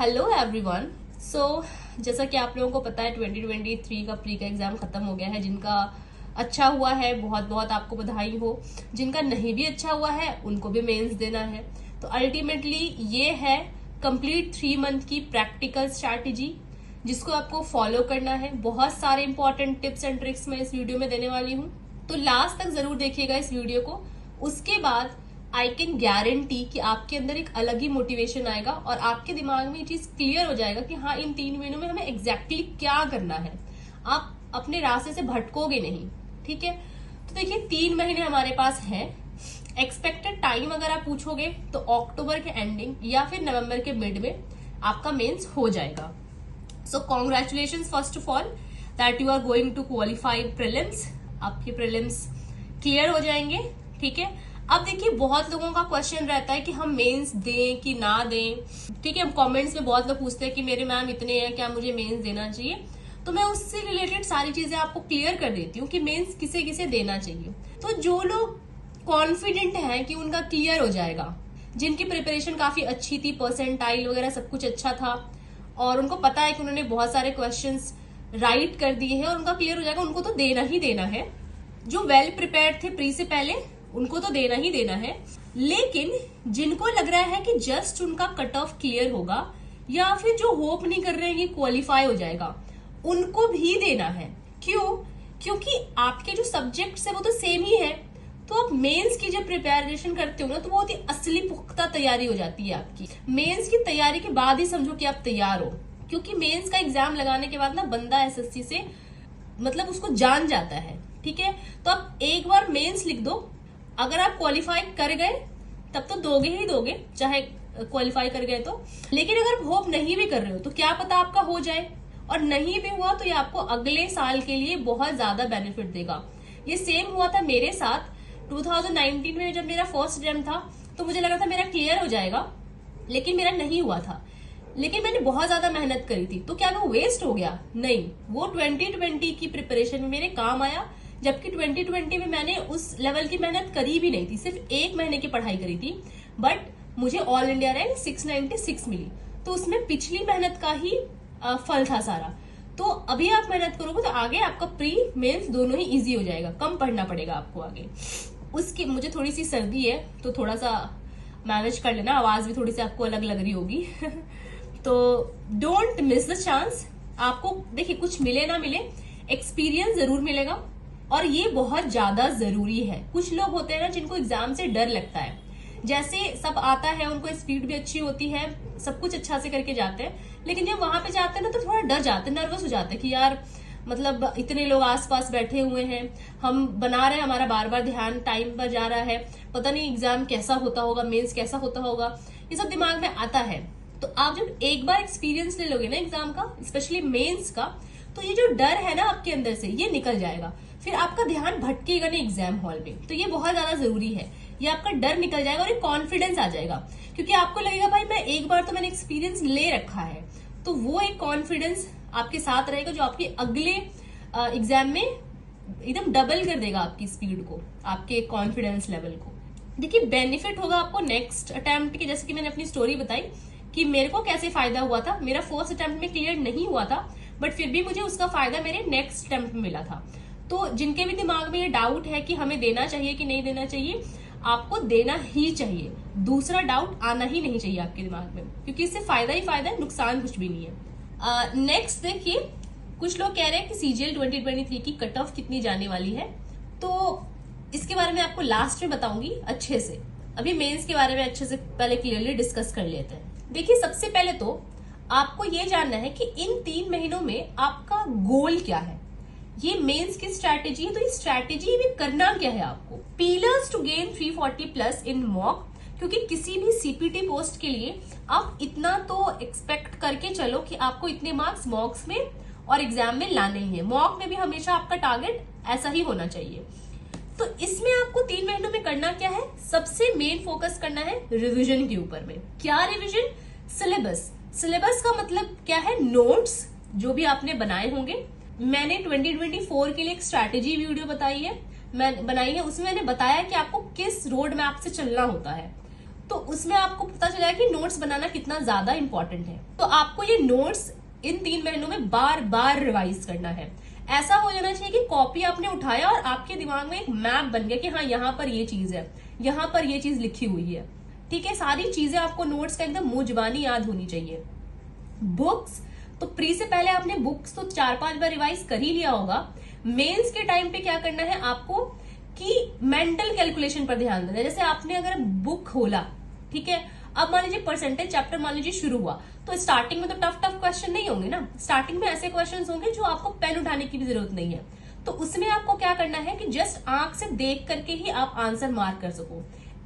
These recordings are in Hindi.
Hello everyone. जैसा कि आप लोगों को पता है 2023 का प्री का एग्जाम खत्म हो गया है। जिनका अच्छा हुआ है बहुत बहुत आपको बधाई हो, जिनका नहीं भी अच्छा हुआ है उनको भी मेंस देना है। तो अल्टीमेटली ये है कंप्लीट 3 मंथ की प्रैक्टिकल स्ट्रैटेजी जिसको आपको फॉलो करना है। बहुत सारे इंपॉर्टेंट टिप्स एंड ट्रिक्स मैं इस वीडियो में देने वाली हूँ, तो लास्ट तक जरूर देखिएगा इस वीडियो को। उसके बाद आई कैन गारंटी कि आपके अंदर एक अलग ही मोटिवेशन आएगा और आपके दिमाग में ये चीज क्लियर हो जाएगा कि हाँ, इन 3 महीनों में हमें एग्जैक्टली क्या करना है। आप अपने रास्ते से भटकोगे नहीं, ठीक है। तो देखिए 3 महीने हमारे पास हैं। एक्सपेक्टेड टाइम अगर आप पूछोगे तो अक्टूबर के एंडिंग या फिर नवंबर के मिड में आपका मेंस हो जाएगा। So congratulation first of all that you are going to qualify prelims. आपके प्रीलिम्स क्लियर हो जाएंगे, ठीक है। अब देखिए बहुत लोगों का क्वेश्चन रहता है कि हम मेंस दें कि ना दें, ठीक है। कमेंट्स में बहुत लोग पूछते हैं कि मेरे मैम इतने हैं, क्या मुझे मेंस देना चाहिए। तो मैं उससे रिलेटेड सारी चीजें आपको क्लियर कर देती हूँ कि मेंस किसे किसे देना चाहिए। तो जो लोग कॉन्फिडेंट हैं कि उनका क्लियर हो जाएगा, जिनकी प्रिपरेशन काफी अच्छी थी, परसेंटाइल वगैरह सब कुछ अच्छा था और उनको पता है कि उन्होंने बहुत सारे क्वेश्चंस राइट कर दिए हैं और उनका क्लियर हो जाएगा, उनको तो देना ही देना है। जो वेल प्रिपेयर्ड थे प्री से पहले उनको तो देना ही देना है। लेकिन जिनको लग रहा है कि जस्ट उनका कट ऑफ क्लियर होगा या फिर जो होप नहीं कर रहे हैं कि क्वालिफाई हो जाएगा, उनको भी देना है। क्यों? क्योंकि आपके जो सब्जेक्ट्स है वो तो सेम ही है। तो आप मेंस की जब प्रिपरेशन करते हो ना, तो बहुत ही असली पुख्ता तैयारी हो जाती है आपकी। मेंस की तैयारी के बाद ही समझो कि आप तैयार हो, क्योंकि मेंस का एग्जाम लगाने के बाद ना बंदा एसएससी से मतलब उसको जान जाता है, ठीक है। तो आप एक बार मेंस लिख दो, अगर आप क्वालिफाई कर गए तब तो दोगे ही दोगे, चाहे क्वालिफाई कर गए तो। लेकिन अगर होप नहीं भी कर रहे हो तो क्या पता आपका हो जाए, और नहीं भी हुआ तो ये आपको अगले साल के लिए बहुत ज्यादा बेनिफिट देगा। ये सेम हुआ था मेरे साथ 2019 में, जब मेरा फर्स्ट अटेम्प्ट था तो मुझे लगा था मेरा क्लियर हो जाएगा, लेकिन मेरा नहीं हुआ था। लेकिन मैंने बहुत ज्यादा मेहनत करी थी, तो क्या वो वेस्ट हो गया? नहीं, वो 2020 की प्रिपरेशन में मेरे काम आया। जबकि 2020 में मैंने उस लेवल की मेहनत करी भी नहीं थी, सिर्फ 1 महीने की पढ़ाई करी थी, बट मुझे ऑल इंडिया रैंक 696 मिली। तो उसमें पिछली मेहनत का ही फल था सारा। तो अभी आप मेहनत करोगे तो आगे आपका प्री मेंस दोनों ही इजी हो जाएगा, कम पढ़ना पड़ेगा आपको आगे। उसकी मुझे थोड़ी सी सर्दी है तो थोड़ा सा मैनेज कर लेना, आवाज भी थोड़ी सी आपको अलग लग रही होगी तो डोंट मिस द चांस। आपको देखिए कुछ मिले ना मिले, एक्सपीरियंस जरूर मिलेगा और ये बहुत ज्यादा जरूरी है। कुछ लोग होते हैं ना जिनको एग्जाम से डर लगता है, जैसे सब आता है, उनको स्पीड भी अच्छी होती है, सब कुछ अच्छा से करके जाते हैं, लेकिन जब वहां पे जाते हैं ना तो थोड़ा डर जाते हैं, नर्वस हो जाते हैं कि यार मतलब इतने लोग आसपास बैठे हुए हैं, हम बना रहे हैं, हमारा बार बार ध्यान टाइम पर जा रहा है, पता नहीं एग्जाम कैसा होता होगा, मेंस कैसा होता होगा, ये सब दिमाग में आता है। तो आप जब एक बार एक्सपीरियंस ले लोगे ना एग्जाम का, स्पेशली मेंस का, तो ये जो डर है ना आपके अंदर से ये निकल जाएगा। फिर आपका ध्यान भटकेगा नहीं एग्जाम हॉल में। तो ये बहुत ज्यादा जरूरी है, ये आपका डर निकल जाएगा और एक कॉन्फिडेंस आ जाएगा, क्योंकि आपको लगेगा भाई मैं एक बार तो मैंने एक्सपीरियंस ले रखा है। तो वो एक कॉन्फिडेंस आपके साथ रहेगा जो आपके अगले एग्जाम में एकदम डबल कर देगा आपकी स्पीड को, आपके कॉन्फिडेंस लेवल को। देखिए बेनिफिट होगा आपको नेक्स्ट अटेम्प्ट के, जैसे कि मैंने अपनी स्टोरी बताई कि मेरे को कैसे फायदा हुआ था। मेरा फर्स्ट अटेम्प्ट में क्लियर नहीं हुआ था, बट फिर भी मुझे उसका फायदा मेरे नेक्स्ट अटेम्प्ट में मिला था। तो जिनके भी दिमाग में ये डाउट है कि हमें देना चाहिए कि नहीं देना चाहिए, आपको देना ही चाहिए। दूसरा डाउट आना ही नहीं चाहिए आपके दिमाग में, क्योंकि इससे फायदा ही फायदा है, नुकसान कुछ भी नहीं है। नेक्स्ट देखिए, कुछ लोग कह रहे हैं कि सीजीएल 2023 की कट ऑफ कितनी जाने वाली है, तो इसके बारे में आपको लास्ट में बताऊंगी अच्छे से। अभी मेंस के बारे में अच्छे से पहले क्लियरली डिस्कस कर लेते हैं। देखिए सबसे पहले तो आपको ये जानना है कि इन 3 महीनों में आपका गोल क्या है। ये मेंस की स्ट्रैटेजी है, तो इस स्ट्रैटेजी में करना क्या है आपको। Pillars to gain 340 plus in mock, क्योंकि किसी भी सीपीटी पोस्ट के लिए आप इतना तो एक्सपेक्ट करके चलो कि आपको इतने मार्क्स मॉक्स में और एग्जाम में लाने ही है। मॉक में भी हमेशा आपका टारगेट ऐसा ही होना चाहिए। तो इसमें आपको 3 महीनों में करना क्या है, सबसे मेन फोकस करना है रिविजन के ऊपर में। क्या रिविजन? सिलेबस। सिलेबस का मतलब क्या है? नोट्स जो भी आपने बनाए होंगे। मैंने 2024 के लिए एक स्ट्रैटेजी वीडियो बनाई है, उसमें मैंने बताया कि आपको किस रोड मैप से चलना होता है। तो उसमें आपको पता चला कि नोट्स बनाना कितना ज्यादा इंपॉर्टेंट है। तो आपको ये नोट्स इन 3 महीनों में बार बार रिवाइज करना है। ऐसा हो जाना चाहिए कि कॉपी आपने उठाया और आपके दिमाग में एक मैप बन गया कि हाँ यहाँ पर ये चीज है, यहाँ पर ये चीज लिखी हुई है। ठीक है, सारी चीजें आपको नोट्स का एकदम मुंह जुबानी याद होनी चाहिए। बुक्स तो प्री से पहले आपने बुक्स तो 4-5 बार रिवाइज कर ही लिया होगा। मेंस के टाइम पे क्या करना है आपको कि मेंटल कैलकुलेशन पर ध्यान देना है। जैसे आपने अगर बुक खोला, ठीक है, अब मान लीजिए परसेंटेज चैप्टर मान लीजिए शुरू हुआ, तो स्टार्टिंग में तो टफ क्वेश्चन नहीं होंगे ना। स्टार्टिंग में ऐसे क्वेश्चन होंगे जो आपको पेन उठाने की भी जरूरत नहीं है। तो उसमें आपको क्या करना है कि जस्ट आंख से देख करके ही आप आंसर मार्क कर सको।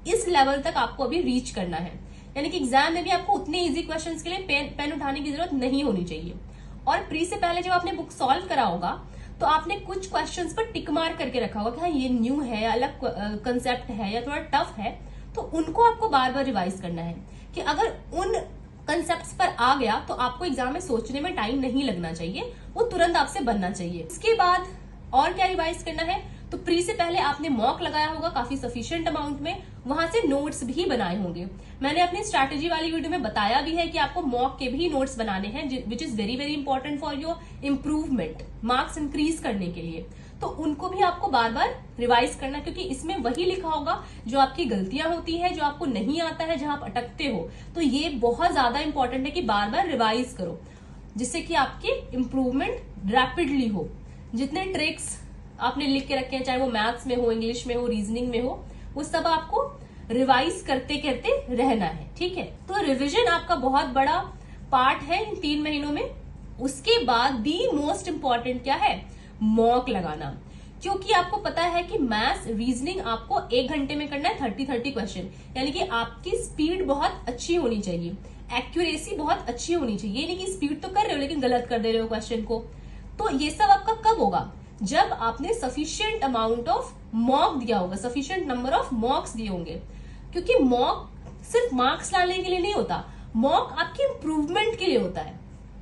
इस लेवल तक आपको अभी रीच करना है, यानी कि एग्जाम में भी आपको उतने इजी क्वेश्चंस के लिए पेन उठाने की जरूरत नहीं होनी चाहिए। और प्री से पहले जब आपने बुक सॉल्व करा होगा तो आपने कुछ क्वेश्चंस पर टिक मार्क करके रखा होगा कि हाँ ये न्यू है, अलग कंसेप्ट है या थोड़ा टफ है, तो उनको आपको बार बार रिवाइज करना है कि अगर उन कंसेप्ट्स पर आ गया तो आपको एग्जाम में सोचने में टाइम नहीं लगना चाहिए, वो तुरंत आपसे बनना चाहिए। इसके बाद और क्या रिवाइज करना है, तो प्री से पहले आपने मॉक लगाया होगा काफी सफिशिएंट अमाउंट में, वहां से नोट्स भी बनाए होंगे। मैंने अपनी स्ट्रैटेजी वाली वीडियो में बताया भी है कि आपको मॉक के भी नोट्स बनाने हैं, which is very very important for your improvement, marks increase करने के लिए। तो उनको भी आपको बार बार रिवाइज करना, क्योंकि इसमें वही लिखा होगा जो आपकी गलतियां होती है, जो आपको नहीं आता है, जहां आप अटकते हो। तो ये बहुत ज्यादा इंपॉर्टेंट है कि बार बार रिवाइज करो, जिससे कि आपकी इंप्रूवमेंट रैपिडली हो। जितने ट्रिक्स आपने लिख के रखे हैं, चाहे वो मैथ्स में हो, इंग्लिश में हो, रीजनिंग में हो, वो सब आपको रिवाइज करते करते रहना है। ठीक है, तो रिवीजन आपका बहुत बड़ा पार्ट है इन 3 महीनों में। उसके बाद दी मोस्ट इंपॉर्टेंट क्या है, मॉक लगाना। क्योंकि आपको पता है कि मैथ्स रीजनिंग आपको 1 घंटे में करना है 30 क्वेश्चन, यानी कि आपकी स्पीड बहुत अच्छी होनी चाहिए, एक्यूरेसी बहुत अच्छी होनी चाहिए। ये नहीं कि स्पीड तो कर रहे हो लेकिन गलत कर दे रहे हो क्वेश्चन को। तो ये सब आपका कब होगा, जब आपने सफिशिएंट अमाउंट ऑफ मॉक दिया होगा, सफिशिएंट नंबर ऑफ मॉक्स दिए होंगे। क्योंकि मॉक सिर्फ मार्क्स लाने के लिए नहीं होता, मॉक आपकी इंप्रूवमेंट के लिए होता है।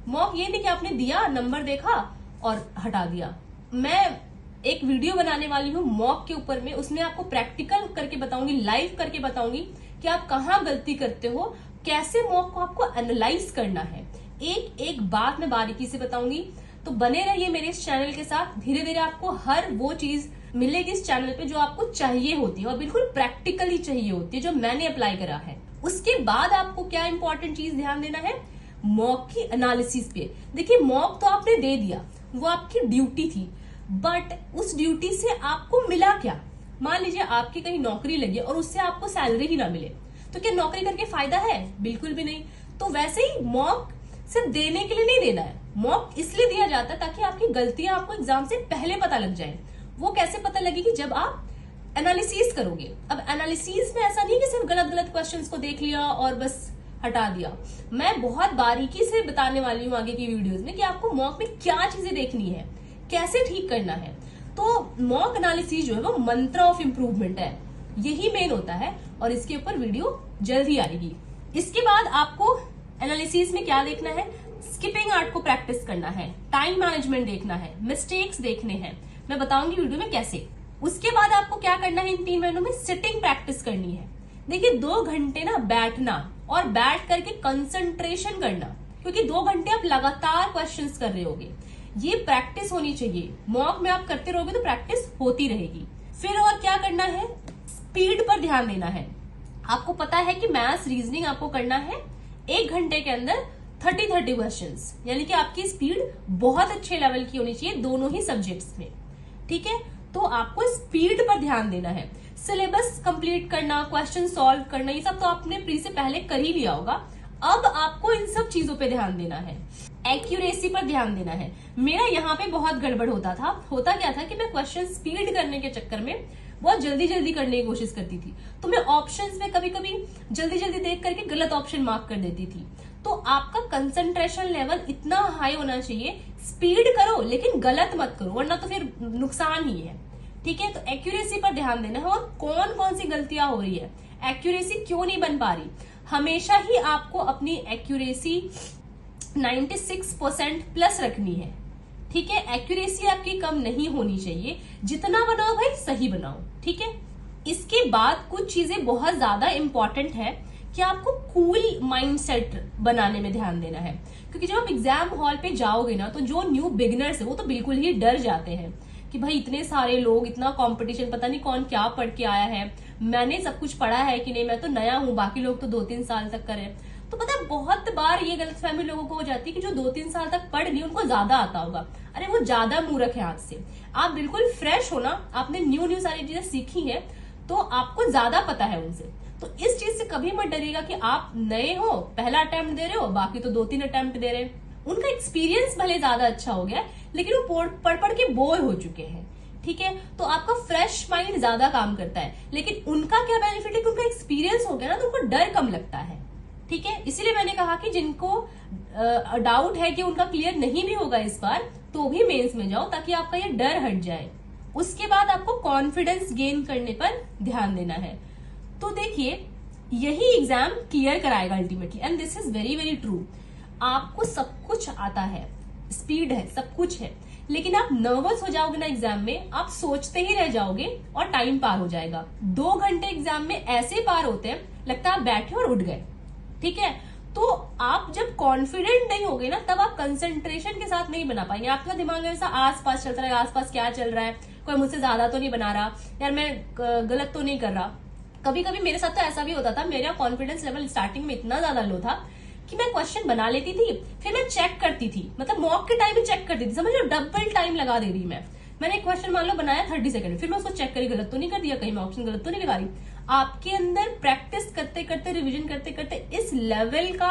मॉक ये नहीं कि आपने दिया, नंबर देखा और हटा दिया। मैं एक वीडियो बनाने वाली हूँ मॉक के ऊपर में, उसमें आपको प्रैक्टिकल करके बताऊंगी, लाइव करके बताऊंगी कि आप कहाँ गलती करते हो, कैसे मॉक को आपको एनालाइज करना है। एक एक बात मैं बारीकी से बताऊंगी। तो बने रहिए मेरे इस चैनल के साथ। धीरे धीरे आपको हर वो चीज मिलेगी इस चैनल पे जो आपको चाहिए होती है और बिल्कुल प्रैक्टिकली चाहिए होती है, जो मैंने अप्लाई करा है। उसके बाद आपको क्या इंपॉर्टेंट चीज ध्यान देना है, मॉक की एनालिसिस पे। देखिए मॉक तो आपने दे दिया, वो आपकी ड्यूटी थी, बट उस ड्यूटी से आपको मिला क्या। मान लीजिए आपकी कहीं नौकरी लगी और उससे आपको सैलरी ही ना मिले, तो क्या नौकरी करके फायदा है, बिल्कुल भी नहीं। तो वैसे ही मॉक सिर्फ देने के लिए नहीं देना है, मॉक इसलिए दिया जाता है ताकि आपकी गलतियां आपको एग्जाम से पहले पता लग जाए। वो कैसे पता लगेगी, जब आप एनालिसिस करोगे। अब एनालिसिस में ऐसा नहीं कि सिर्फ गलत गलत क्वेश्चंस को देख लिया और बस हटा दिया। मैं बहुत बारीकी से बताने वाली हूँ आगे की वीडियोस में कि आपको मॉक में क्या चीजें देखनी है, कैसे ठीक करना है। तो मॉक एनालिसिस जो है वो मंत्र ऑफ इम्प्रूवमेंट है, यही मेन होता है, और इसके ऊपर वीडियो जल्द ही आएगी। इसके बाद आपको एनालिसिस में क्या देखना है, स्किपिंग आर्ट को प्रैक्टिस करना है, टाइम मैनेजमेंट देखना है, मिस्टेक्स देखने हैं। मैं बताऊंगी वीडियो में कैसे। उसके बाद आपको क्या करना है, इन 3 महीनों में सिटिंग प्रैक्टिस करनी है। देखिए 2 घंटे ना बैठना और बैठ करके कंसंट्रेशन करना, क्योंकि 2 घंटे आप लगातार क्वेश्चंस कर रहे होगे। ये प्रैक्टिस होनी चाहिए। मॉक में आप करते रहोगे तो प्रैक्टिस होती रहेगी। फिर और क्या करना है, स्पीड पर ध्यान देना है। आपको पता है कि मैथ्स रीजनिंग आपको करना है 1 घंटे के अंदर 30 क्वेश्चंस, यानी कि आपकी स्पीड बहुत अच्छे लेवल की होनी चाहिए दोनों ही सब्जेक्ट्स में। ठीक है, तो आपको स्पीड पर ध्यान देना है। सिलेबस कंप्लीट करना, क्वेश्चन सॉल्व करना, ये सब तो आपने प्री से पहले कर ही लिया होगा। अब आपको इन सब चीजों पे ध्यान देना है, एक्यूरेसी पर ध्यान देना है। मेरा यहाँ पे बहुत गड़बड़ होता था। होता क्या था कि मैं क्वेश्चन स्पीड करने के चक्कर में बहुत जल्दी जल्दी करने की कोशिश करती थी, तो मैं ऑप्शंस में कभी कभी जल्दी जल्दी देख करके गलत ऑप्शन मार्क कर देती थी। तो आपका कंसंट्रेशन लेवल इतना हाई होना चाहिए, स्पीड करो लेकिन गलत मत करो, वरना तो फिर नुकसान ही है। ठीक है, तो एक्यूरेसी पर ध्यान देना है। और कौन कौन सी गलतियां हो रही है, एक्यूरेसी क्यों नहीं बन पा रही। हमेशा ही आपको अपनी एक्यूरेसी 96% प्लस रखनी है। ठीक है, एक्यूरेसी आपकी कम नहीं होनी चाहिए। जितना बनाओ भाई सही बनाओ। ठीक है, इसके बाद कुछ चीजें बहुत ज्यादा इंपॉर्टेंट है कि आपको कूल माइंडसेट बनाने में ध्यान देना है। क्योंकि जब आप एग्जाम हॉल पे जाओगे ना, तो जो न्यू बिगिनर्स है वो तो बिल्कुल ही डर जाते हैं कि भाई इतने सारे लोग, इतना कंपटीशन, पता नहीं कौन क्या पढ़ के आया है, मैंने सब कुछ पढ़ा है कि नहीं, मैं तो नया हूं, बाकी लोग तो 2-3 साल तक करे। तो पता है बहुत बार ये गलतफहमी लोगों को हो जाती है कि जो 2-3 साल तक पढ़ ली उनको ज्यादा आता होगा। अरे वो ज्यादा मूर्ख है आपसे। आप बिल्कुल फ्रेश हो ना, आपने न्यू सारी चीजें सीखी है, तो आपको ज्यादा पता है उनसे। तो इस चीज से कभी मत डरिएगा कि आप नए हो, पहला अटेम्प्ट दे रहे हो, बाकी तो 2-3 अटेम्प्ट दे रहे हैं। उनका एक्सपीरियंस भले ज्यादा अच्छा हो गया, लेकिन वो पढ़ के बोर हो चुके हैं। ठीक है, तो आपका फ्रेश माइंड ज्यादा काम करता है, लेकिन उनका क्या बेनिफिट है कि उनका एक्सपीरियंस हो गया ना, तो उनको डर कम लगता है। ठीक है, इसीलिए मैंने कहा कि जिनको डाउट है कि उनका क्लियर नहीं भी होगा इस बार, तो भी मेंस में जाओ, ताकि आपका ये डर हट जाए। उसके बाद आपको कॉन्फिडेंस गेन करने पर ध्यान देना है। तो देखिए, यही एग्जाम क्लियर कराएगा ultimately, and this is very very true. आपको सब कुछ आता है, स्पीड है, सब कुछ है, लेकिन आप नर्वस हो जाओगे ना एग्जाम में, आप सोचते ही रह जाओगे और टाइम पार हो जाएगा। 2 घंटे एग्जाम में ऐसे पार होते हैं, लगता है आप बैठे और उठ गए। ठीक है, तो आप जब कॉन्फिडेंट नहीं होगे ना, तब आप कंसंट्रेशन के साथ नहीं बना पाएंगे। आपका दिमाग ऐसा आसपास चलता रहेगा, आसपास क्या चल रहा है, कोई मुझसे ज्यादा तो नहीं बना रहा, यार मैं गलत तो नहीं कर रहा। कभी कभी मेरे साथ तो ऐसा भी होता था, मेरा कॉन्फिडेंस लेवल स्टार्टिंग में इतना ज्यादा लो था कि मैं क्वेश्चन बना लेती थी, फिर मैं चेक करती थी, मतलब मॉक के टाइम भी चेक करती थी, समझ लो डबल टाइम लगा दे रही मैंने एक क्वेश्चन मान लो बनाया 30 सेकंड, फिर मैं उसको चेक करी, गलत तो नहीं कर दिया, कहीं मैं ऑप्शन गलत तो नहीं लगा रही। आपके अंदर प्रैक्टिस करते करते, रिविजन करते करते इस लेवल का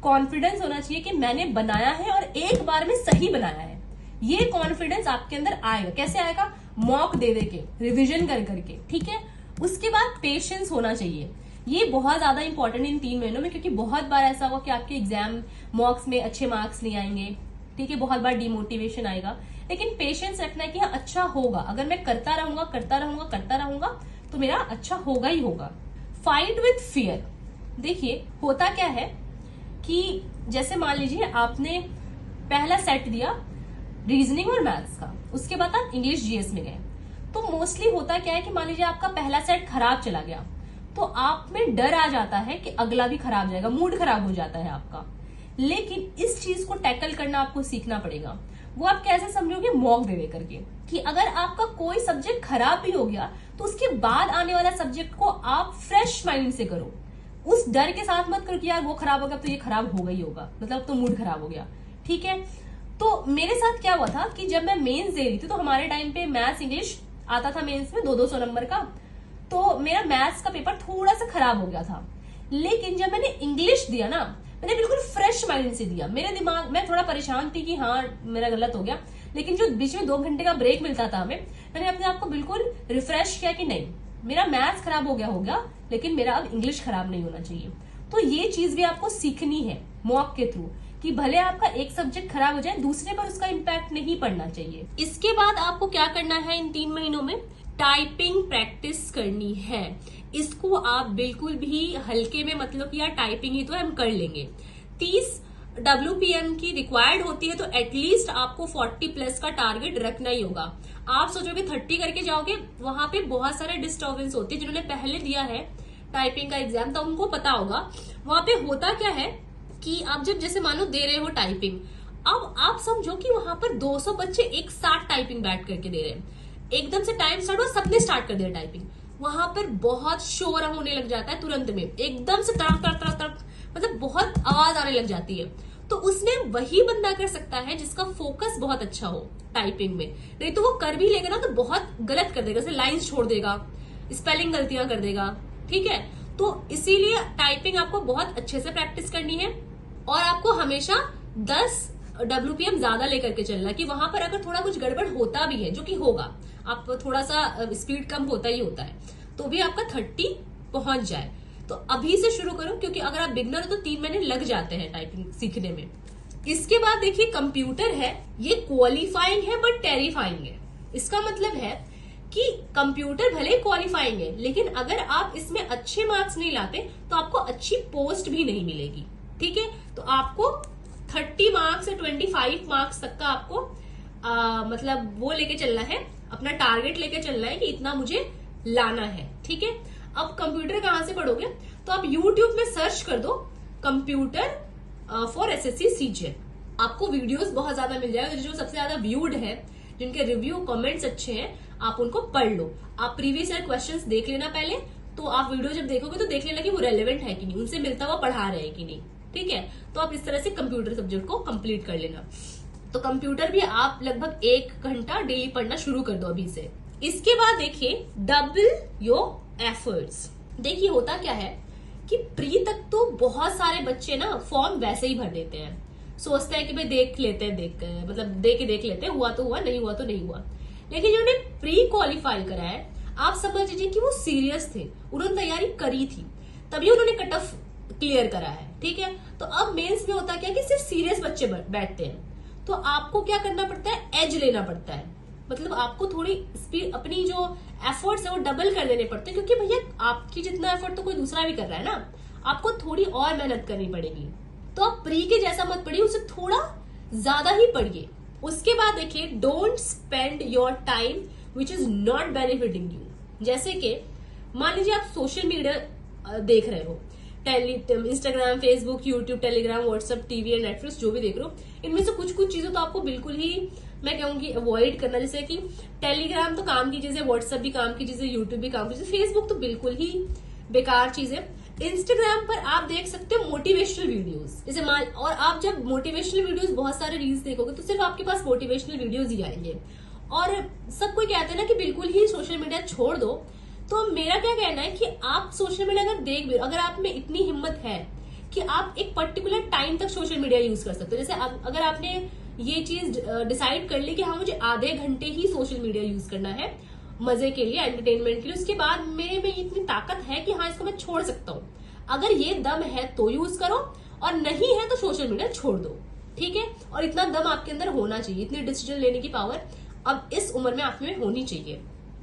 कॉन्फिडेंस होना चाहिए कि मैंने बनाया है और एक बार में सही बनाया है। ये कॉन्फिडेंस आपके अंदर आएगा। कैसे आएगा? मॉक दे दे के, रिविजन कर करके। ठीक है, उसके बाद पेशेंस होना चाहिए। ये बहुत ज्यादा इंपॉर्टेंट इन 3 महीनों में, क्योंकि बहुत बार ऐसा हुआ कि आपके एग्जाम मॉक्स में अच्छे मार्क्स नहीं आएंगे। ठीक है, बहुत बार डिमोटिवेशन आएगा, लेकिन पेशेंस रखना है कि हाँ अच्छा होगा, अगर मैं करता रहूंगा तो मेरा अच्छा होगा ही होगा। Fight with fear. देखिए होता क्या है कि जैसे मान लीजिए आपने पहला सेट दिया रीजनिंग और मैथ्स का, उसके बाद आप इंग्लिश जीएस में गए, तो मोस्टली होता क्या है कि मान लीजिए आपका पहला सेट खराब चला गया, तो आप में डर आ जाता है कि अगला भी खराब जाएगा, मूड खराब हो जाता है आपका। लेकिन इस चीज को टैकल करना आपको सीखना पड़ेगा। वो आप कैसे समझोगे? मॉक दे करके, कि अगर आपका कोई सब्जेक्ट खराब भी हो गया, तो उसके बाद आने वाला सब्जेक्ट को आप फ्रेश माइंड से करो। उस डर के साथ मत करो कि यार वो खराब हो गया तो ये खराब होगा ही होगा, मतलब तो मूड खराब हो गया। ठीक है, तो मेरे साथ क्या हुआ था कि जब मैं मेंस दे रही थी, तो हमारे टाइम पे मैथ्स इंग्लिश आता था मेंस में 200 नंबर का, तो मेरा मैथ्स का पेपर थोड़ा सा खराब हो गया था। लेकिन जब मैंने इंग्लिश दिया ना, मैंने बिल्कुल फ्रेश माइंड से दिया। मेरे दिमाग में थोड़ा परेशान थी कि हाँ मेरा गलत हो गया, लेकिन जो बीच में 2 घंटे का ब्रेक मिलता था हमें, मैंने अपने आप को बिल्कुल रिफ्रेश किया कि नहीं, मेरा मैथ्स खराब हो गया, लेकिन मेरा अब इंग्लिश खराब नहीं होना चाहिए। तो ये चीज भी आपको सीखनी है मॉक के थ्रू, कि भले आपका एक सब्जेक्ट खराब हो जाए, दूसरे पर उसका इम्पैक्ट नहीं पड़ना चाहिए। इसके बाद आपको क्या करना है इन 3 महीनों में? टाइपिंग प्रैक्टिस करनी है। इसको आप बिल्कुल भी हल्के में मतलब कि यार टाइपिंग ही तो हम कर लेंगे। 30 WPM की रिक्वायर्ड होती है, तो एटलीस्ट आपको 40+ का टारगेट रखना ही होगा। आप सोचोगे 30 करके जाओगे, वहां पे बहुत सारे डिस्टर्बेंस होते हैं। जिन्होंने पहले दिया है टाइपिंग का एग्जाम, तो उनको पता होगा वहां पे होता क्या है कि आप जब जैसे मानो दे रहे हो टाइपिंग, अब आप समझो कि वहां पर 200 बच्चे एक साथ टाइपिंग बैठ करके दे रहे हैं। एकदम से टाइम स्टार्ट हुआ, सबने स्टार्ट कर दिया टाइपिंग, वहां पर बहुत शोर होने लग जाता है तुरंत में, एकदम से तड़क तड़क तड़क तड़क, मतलब बहुत आवाज आने लग जाती है। तो उसमें वही बंदा कर सकता है जिसका फोकस बहुत अच्छा हो टाइपिंग में, नहीं तो वो कर भी लेगा ना तो बहुत गलत कर देगा, जैसे लाइंस छोड़ देगा, स्पेलिंग गलतियां कर देगा। ठीक है, तो इसीलिए टाइपिंग आपको बहुत अच्छे से प्रैक्टिस करनी है, और आपको हमेशा 10 WPM ज्यादा लेकर के चलना, कि वहां पर अगर थोड़ा कुछ गड़बड़ होता भी है, जो कि होगा, आप थोड़ा सा स्पीड कम होता ही होता है, तो भी आपका 30 पहुंच जाए। तो अभी से शुरू करो, क्योंकि अगर आप बिगनर हो तो 3 महीने लग जाते हैं टाइपिंग सीखने में। इसके बाद देखिए कंप्यूटर है, ये क्वालिफाइंग है बट टेरिफाइंग है। इसका मतलब है कि कंप्यूटर भले क्वालिफाइंग है, लेकिन अगर आप इसमें अच्छे मार्क्स नहीं लाते तो आपको अच्छी पोस्ट भी नहीं मिलेगी। ठीक है, तो आपको 30 मार्क्स से 25 मार्क्स तक का आपको मतलब वो लेके चलना है, अपना टारगेट लेके चलना है कि इतना मुझे लाना है। ठीक है, अब कंप्यूटर कहाँ से पढ़ोगे? तो तो आप यूट्यूब में सर्च कर दो कंप्यूटर फॉर एसएससी सीजीएल, आपको वीडियोस बहुत ज्यादा मिल जाएगा। जो सबसे ज्यादा व्यूड है, जिनके रिव्यू कमेंट्स अच्छे हैं, आप उनको पढ़ लो। आप प्रीवियस ईयर क्वेश्चंस देख लेना पहले, तो आप वीडियो जब देखोगे तो देख लेना कि वो रेलेवेंट है कि नहीं, उनसे मिलता हुआ पढ़ा रहे हैं कि नहीं, ठीक है। तो आप इस तरह से कंप्यूटर सब्जेक्ट को कंप्लीट कर लेना। तो कंप्यूटर भी आप लगभग 1 घंटा डेली पढ़ना शुरू कर दो अभी से। इसके बाद देखिए डबल योर एफर्ट्स। देखिए होता क्या है कि प्री तक तो बहुत सारे बच्चे ना फॉर्म वैसे ही भर देते हैं, सोचते हैं कि भाई देख लेते हैं, मतलब देख लेते हैं, हुआ तो हुआ, नहीं हुआ तो नहीं हुआ। लेकिन जिन्होंने प्री क्वालिफाई करा है, आप समझ लीजिए कि वो सीरियस थे, उन्होंने तैयारी करी थी, तभी उन्होंने कट ऑफ क्लियर करा है, ठीक है। तो अब मेंस में होता क्या कि सिर्फ सीरियस बच्चे बैठते हैं, तो आपको क्या करना पड़ता है, एज लेना पड़ता है। मतलब आपको थोड़ी स्पीड, अपनी जो एफर्ट्स है वो डबल कर देने पड़ते हैं, क्योंकि भैया आपकी जितना एफर्ट तो कोई दूसरा भी कर रहा है ना, आपको थोड़ी और मेहनत करनी पड़ेगी। तो आप प्री के जैसा मत पढ़िए, उससे थोड़ा ज्यादा ही पढ़िए। उसके बाद देखिए don't spend your time which is not benefiting you. जैसे कि मान लीजिए आप सोशल मीडिया देख रहे हो, Instagram, Facebook, YouTube, Telegram, WhatsApp, TV and Netflix, जो भी देख रहे हो, इनमें से कुछ कुछ चीजें तो आपको बिल्कुल ही, मैं कहूंगी, अवॉइड करना। जैसे कि टेलीग्राम तो काम की चीज है, व्हाट्सएप भी काम की चीज है, यूट्यूब भी काम की चीज है, फेसबुक तो बिल्कुल ही बेकार चीज है। इंस्टाग्राम पर आप देख सकते हो मोटिवेशनल वीडियोस, जैसे और आप जब मोटिवेशनल वीडियोस बहुत सारे रील्स देखोगे तो सिर्फ आपके पास मोटिवेशनल वीडियोस ही आएंगे। और सब कोई कहते हैं ना कि बिल्कुल ही सोशल मीडिया छोड़ दो, तो मेरा क्या कहना है कि आप सोशल मीडिया अगर आप में इतनी हिम्मत है कि आप एक पर्टिकुलर टाइम तक सोशल मीडिया यूज कर सकते हो, जैसे अगर आपने ये चीज डिसाइड कर ली कि हाँ मुझे आधे घंटे ही सोशल मीडिया यूज करना है मजे के लिए, एंटरटेनमेंट के लिए, उसके बाद मेरे में इतनी ताकत है कि हाँ इसको मैं छोड़ सकता हूँ, अगर ये दम है तो यूज करो, और नहीं है तो सोशल मीडिया छोड़ दो, ठीक है। और इतना दम आपके अंदर होना चाहिए, इतनी डिसीजन लेने की पावर अब इस उम्र में आप में होनी चाहिए।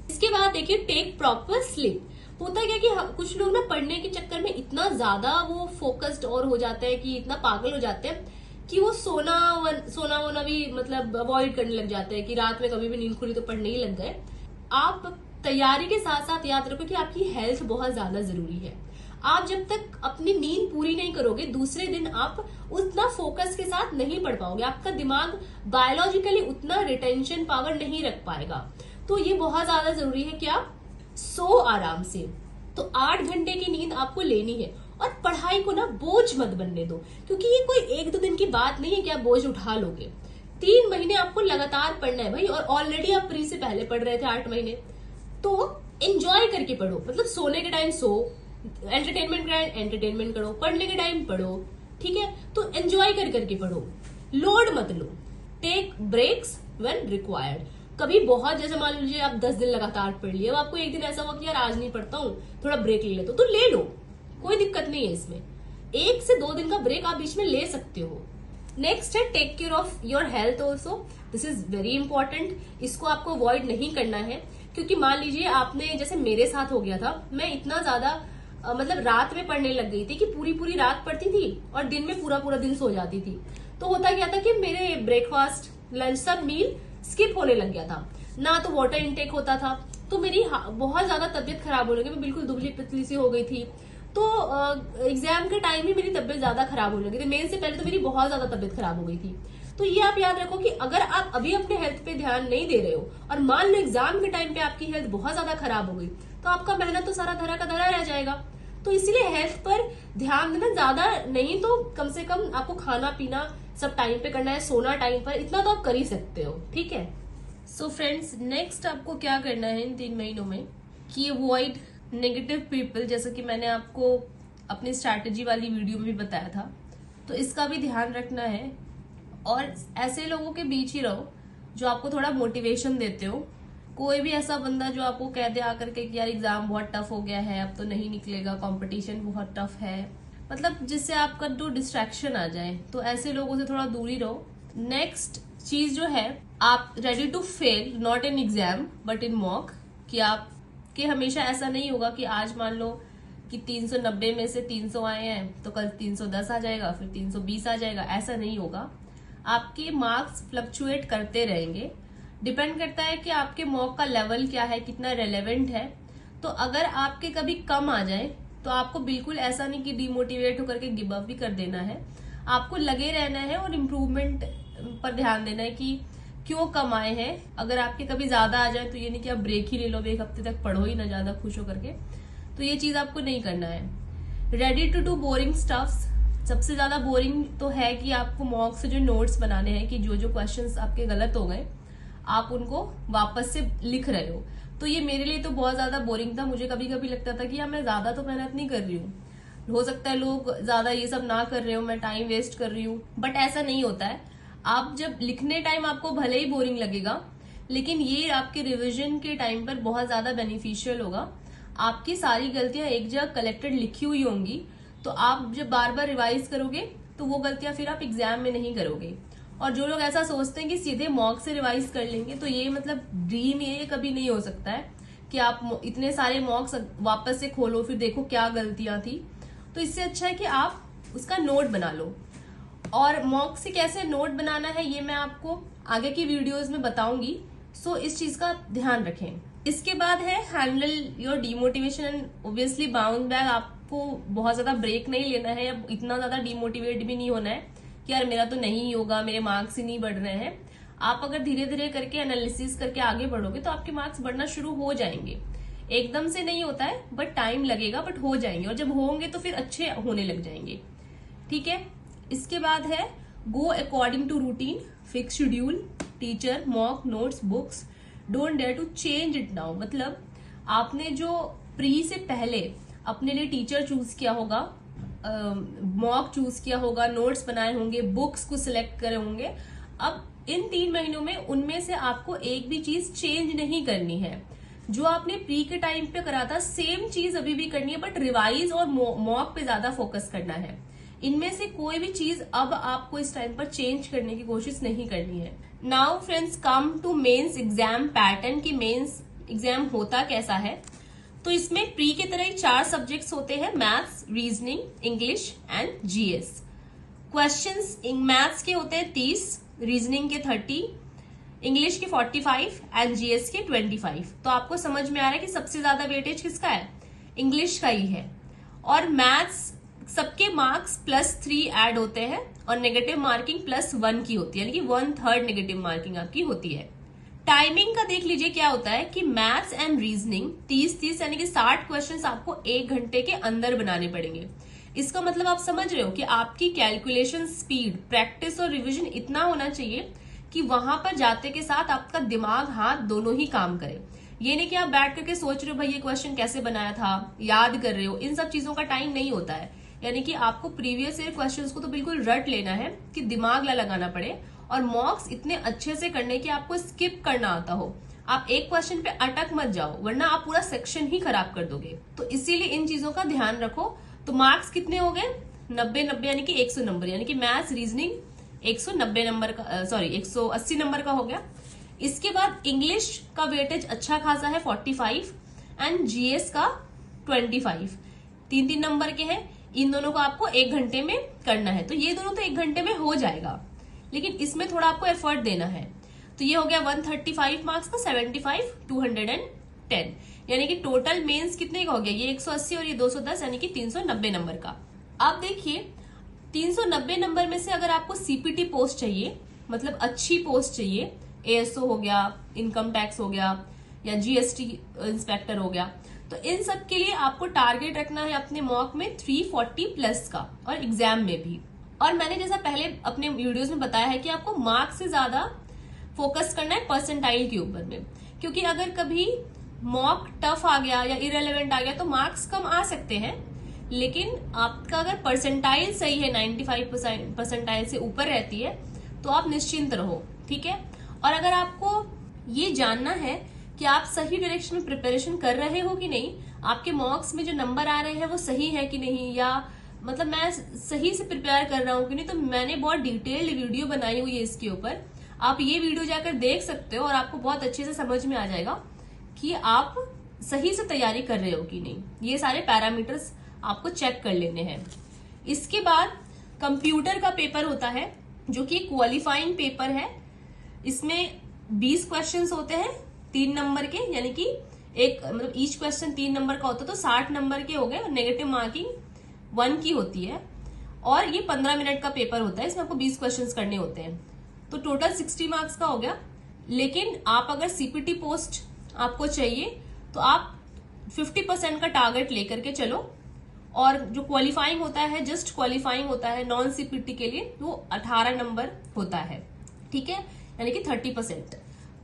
इसके बाद देखिए टेक प्रॉपर स्लीप। होता है क्या कि कुछ लोग ना पढ़ने के चक्कर में इतना ज्यादा वो फोकस्ड और हो जाते हैं कि इतना पागल हो जाते हैं कि वो सोना वोना भी मतलब अवॉइड करने लग जाते हैं, कि रात में कभी भी नींद खुली तो पढ़ने ही लग गए। आप तैयारी के साथ साथ याद रखो कि आपकी हेल्थ बहुत ज्यादा जरूरी है। आप जब तक अपनी नींद पूरी नहीं करोगे, दूसरे दिन आप उतना फोकस के साथ नहीं पढ़ पाओगे, आपका दिमाग बायोलॉजिकली उतना रिटेंशन पावर नहीं रख पाएगा। तो ये बहुत ज्यादा जरूरी है कि आप सो आराम से। तो 8 घंटे की नींद आपको लेनी है, और पढ़ाई को ना बोझ मत बनने दो, क्योंकि ये कोई 1-2 दिन की बात नहीं है कि आप बोझ उठा लोगे। 3 महीने आपको लगातार पढ़ना है भाई, और ऑलरेडी आप प्री से पहले पढ़ रहे थे 8 महीने, तो एंजॉय करके पढ़ो। मतलब सोने के टाइम सो, एंटरटेनमेंट के टाइम एंटरटेनमेंट करो, पढ़ने के टाइम पढ़ो, ठीक है। तो एंजॉय करके पढ़ो, लोड मत लो। Take breaks when required. कभी बहुत, जैसे मान लीजिए आप 10 दिन लगातार पढ़ लिए, अब आपको एक दिन ऐसा हुआ कि यार आज नहीं पढ़ता हूँ, थोड़ा ब्रेक ले लेता हूँ, तो ले लो, कोई दिक्कत नहीं है इसमें। 1 से 2 दिन का ब्रेक आप बीच में ले सकते हो। नेक्स्ट है take care of your health also. This is very important. इसको आपको अवॉइड नहीं करना है, क्योंकि मान लीजिए आपने, जैसे मेरे साथ हो गया था, मैं इतना ज्यादा मतलब रात में पढ़ने लग गई थी कि पूरी रात पढ़ती थी और दिन में पूरा दिन सो जाती थी। तो होता क्या था कि मेरे ब्रेकफास्ट, लंच, सब मील स्किप होने लग गया था, ना तो वाटर इनटेक होता था, तो मेरी बहुत ज्यादा तबियत खराब होने लगी, मैं बिल्कुल दुबली पतली सी हो गई थी। तो एग्जाम के टाइम ही मेरी तबियत ज्यादा खराब होने लगी थी, मेन से पहले तो मेरी बहुत ज्यादा तबियत खराब हो गई थी। तो ये आप याद रखो कि अगर आप अभी अपने हेल्थ पे ध्यान नहीं दे रहे हो, और मान लो एग्जाम के टाइम पे आपकी हेल्थ बहुत ज्यादा खराब हो गई, तो आपका मेहनत तो सारा धरा का धरा रह जाएगा। तो इसीलिए हेल्थ पर ध्यान देना, ज्यादा नहीं तो कम से कम आपको खाना पीना सब टाइम पे करना है, सोना टाइम पर, इतना तो आप कर ही सकते हो, ठीक है। सो फ्रेंड्स, नेक्स्ट आपको क्या करना है इन 3 महीनों में कि अवॉइड नेगेटिव पीपल, जैसे कि मैंने आपको अपनी स्ट्रैटेजी वाली वीडियो में भी बताया था, तो इसका भी ध्यान रखना है। और ऐसे लोगों के बीच ही रहो जो आपको थोड़ा मोटिवेशन देते हो। कोई भी ऐसा बंदा जो आपको कह दे आकर के कि यार एग्जाम बहुत टफ हो गया है, अब तो नहीं निकलेगा, कंपटीशन बहुत टफ है, मतलब जिससे आपका जो डिस्ट्रैक्शन आ जाए, तो ऐसे लोगों से थोड़ा दूरी रहो। नेक्स्ट चीज जो है, आप ready to fail not in exam but in mock, कि आप कि हमेशा ऐसा नहीं होगा कि आज मान लो कि 390 में से 300 आए हैं तो कल 310 आ जाएगा, फिर 320 आ जाएगा, ऐसा नहीं होगा। आपके मार्क्स फ्लक्चुएट करते रहेंगे, डिपेंड करता है कि आपके मॉक का लेवल क्या है, कितना रेलेवेंट है। तो अगर आपके कभी कम आ जाए तो आपको बिल्कुल ऐसा नहीं कि डिमोटिवेट होकर के गिव अप भी कर देना है। आपको लगे रहना है और इम्प्रूवमेंट पर ध्यान देना है कि क्यों कम आए हैं। अगर आपके कभी ज्यादा आ जाए तो ये नहीं कि आप ब्रेक ही ले लो, एक हफ्ते तक पढ़ो ही ना ज्यादा खुश होकर के, तो ये चीज आपको नहीं करना है। Ready to do boring stuffs. सबसे ज्यादा बोरिंग तो है कि आपको मॉक से जो नोट्स बनाने हैं कि जो जो क्वेश्चंस आपके गलत हो गए आप उनको वापस से लिख रहे हो। तो ये मेरे लिए तो बहुत ज्यादा बोरिंग था। मुझे कभी कभी लगता था कि यार मैं ज्यादा तो मेहनत नहीं कर रही हूँ, हो सकता है लोग ज्यादा ये सब ना कर रहे हो, मैं टाइम वेस्ट कर रही हूँ, बट ऐसा नहीं होता है। आप जब लिखने टाइम आपको भले ही बोरिंग लगेगा, लेकिन ये आपके रिवीजन के टाइम पर बहुत ज्यादा बेनिफिशियल होगा। आपकी सारी गलतियां एक जगह कलेक्टेड लिखी हुई होंगी, तो आप जब बार बार रिवाइज करोगे तो वो गलतियां फिर आप एग्जाम में नहीं करोगे। और जो लोग ऐसा सोचते हैं कि सीधे मॉक से रिवाइज कर लेंगे, तो ये मतलब ड्रीम ये कभी नहीं हो सकता है कि आप इतने सारे मॉक्स वापस से खोलो फिर देखो क्या गलतियां थी। तो इससे अच्छा है कि आप उसका नोट बना लो। और मॉक से कैसे नोट बनाना है ये मैं आपको आगे की वीडियोस में बताऊंगी, सो इस चीज का ध्यान रखें। इसके बाद है handle your demotivation and obviously bounce back. आपको बहुत ज्यादा ब्रेक नहीं लेना है, अब इतना ज्यादा डिमोटिवेट भी नहीं होना है कि यार मेरा तो नहीं होगा, मेरे मार्क्स ही नहीं बढ़ रहे हैं। आप अगर धीरे धीरे करके एनालिसिस करके आगे बढ़ोगे तो आपके मार्क्स बढ़ना शुरू हो जाएंगे। एकदम से नहीं होता है, बट टाइम लगेगा, बट हो जाएंगे। और जब होंगे तो फिर अच्छे होने लग जाएंगे। ठीक है। इसके बाद है go according to routine, fix schedule, teacher, mock, notes, books, don't dare to change it now. मतलब आपने जो प्री से पहले अपने लिए टीचर चूज किया होगा, मॉक चूज किया होगा, नोट्स बनाए होंगे, बुक्स को सिलेक्ट करे होंगे, अब इन 3 महीनों में उनमें से आपको एक भी चीज चेंज नहीं करनी है। जो आपने प्री के टाइम पे करा था सेम चीज अभी भी करनी है, बट रिवाइज और मॉक पे ज्यादा फोकस करना है। इनमें से कोई भी चीज अब आपको इस टाइम पर चेंज करने की कोशिश नहीं करनी है। Now friends come to mains exam pattern की मेंस एग्जाम होता कैसा है। तो इसमें प्री की तरह ही 4 सब्जेक्ट्स होते हैं, maths, reasoning, English and GS. Questions maths के होते हैं 30, रीजनिंग के 30, इंग्लिश के 45 एंड जीएस के 25। तो आपको समझ में आ रहा है कि सबसे ज्यादा वेटेज किसका है, इंग्लिश का ही है। और मैथ्स सबके मार्क्स +3 ऐड होते हैं और नेगेटिव मार्किंग +1 की होती है, यानी कि 1/3 नेगेटिव मार्किंग आपकी होती है। टाइमिंग का देख लीजिए क्या होता है कि मैथ्स एंड रीजनिंग 30-30 यानी कि 60 क्वेश्चंस आपको 1 घंटे के अंदर बनाने पड़ेंगे। इसका मतलब आप समझ रहे हो कि आपकी कैलकुलेशन स्पीड, प्रैक्टिस और रिवीजन इतना होना चाहिए कि वहां पर जाते के साथ आपका दिमाग हाथ दोनों ही काम करे। ये नहीं कि आप बैठ करके सोच रहे हो भाई ये क्वेश्चन कैसे बनाया था, याद कर रहे हो, इन सब चीजों का टाइम नहीं होता है। यानी कि आपको प्रीवियस ईयर क्वेश्चंस को तो बिल्कुल रट लेना है कि दिमाग ना लगाना पड़े, और मॉक्स इतने अच्छे से करने की आपको स्किप करना आता हो। आप एक क्वेश्चन पे अटक मत जाओ, वरना आप पूरा सेक्शन ही खराब कर दोगे। तो इसीलिए इन चीजों का ध्यान रखो। तो मार्क्स कितने हो गए, 90 यानी कि 100 नंबर, यानी कि मैथ्स रीजनिंग 190 नंबर का, 180 नंबर का हो गया। इसके बाद इंग्लिश का वेटेज अच्छा खासा है 45 एंड जीएस का 25, 3-3 नंबर के हैं। इन दोनों को आपको 1 घंटे में करना है। तो ये दोनों तो 1 घंटे में हो जाएगा, लेकिन इसमें थोड़ा आपको एफर्ट देना है। तो ये हो गया 135 मार्क्स का, 75, 210, यानी कि टोटल मेंस कितने का हो गया, ये 180 और ये 210 यानी कि 390 नंबर का। अब देखिए 390 नंबर में से अगर आपको सीपीटी पोस्ट चाहिए, मतलब अच्छी पोस्ट चाहिए, एएसओ हो गया, इनकम टैक्स हो गया, या जीएसटी इंस्पेक्टर हो गया, तो इन सब के लिए आपको टारगेट रखना है अपने मॉक में 340+ का, और एग्जाम में भी। और मैंने जैसा पहले अपने वीडियोस में बताया है कि आपको मार्क्स से ज्यादा फोकस करना है परसेंटाइल के ऊपर में, क्योंकि अगर कभी मॉक टफ आ गया या इरेलेवेंट आ गया तो मार्क्स कम आ सकते हैं, लेकिन आपका अगर परसेंटाइल सही है, 95 परसेंटाइल से ऊपर रहती है, तो आप निश्चिंत रहो। ठीक है। और अगर आपको ये जानना है कि आप सही डायरेक्शन में प्रिपरेशन कर रहे हो कि नहीं, आपके मॉक्स में जो नंबर आ रहे हैं वो सही है कि नहीं, या मतलब मैं सही से प्रिपेयर कर रहा हूँ कि नहीं, तो मैंने बहुत डिटेल्ड वीडियो बनाई हुई है इसके ऊपर। आप ये वीडियो जाकर देख सकते हो और आपको बहुत अच्छे से समझ में आ जाएगा कि आप सही से तैयारी कर रहे हो कि नहीं। ये सारे पैरामीटर्स आपको चेक कर लेने हैं। इसके बाद कंप्यूटर का पेपर होता है जो कि क्वालिफाइंग पेपर है। इसमें 20 क्वेश्चंस होते हैं 3 नंबर के, यानी कि एक मतलब ईच क्वेश्चन 3 नंबर का होता है, तो 60 नंबर के हो गए। नेगेटिव मार्किंग 1 की होती है और ये 15 मिनट का पेपर होता है, इसमें आपको 20 क्वेश्चंस करने होते हैं, तो टोटल 60 मार्क्स का हो गया। लेकिन आप अगर सीपीटी पोस्ट आपको चाहिए तो आप 50% का टारगेट लेकर के चलो, और जो क्वालिफाइंग होता है, जस्ट क्वालिफाइंग होता है नॉन सीपीटी के लिए, वो 18 नंबर होता है, ठीक है, यानी कि 30%।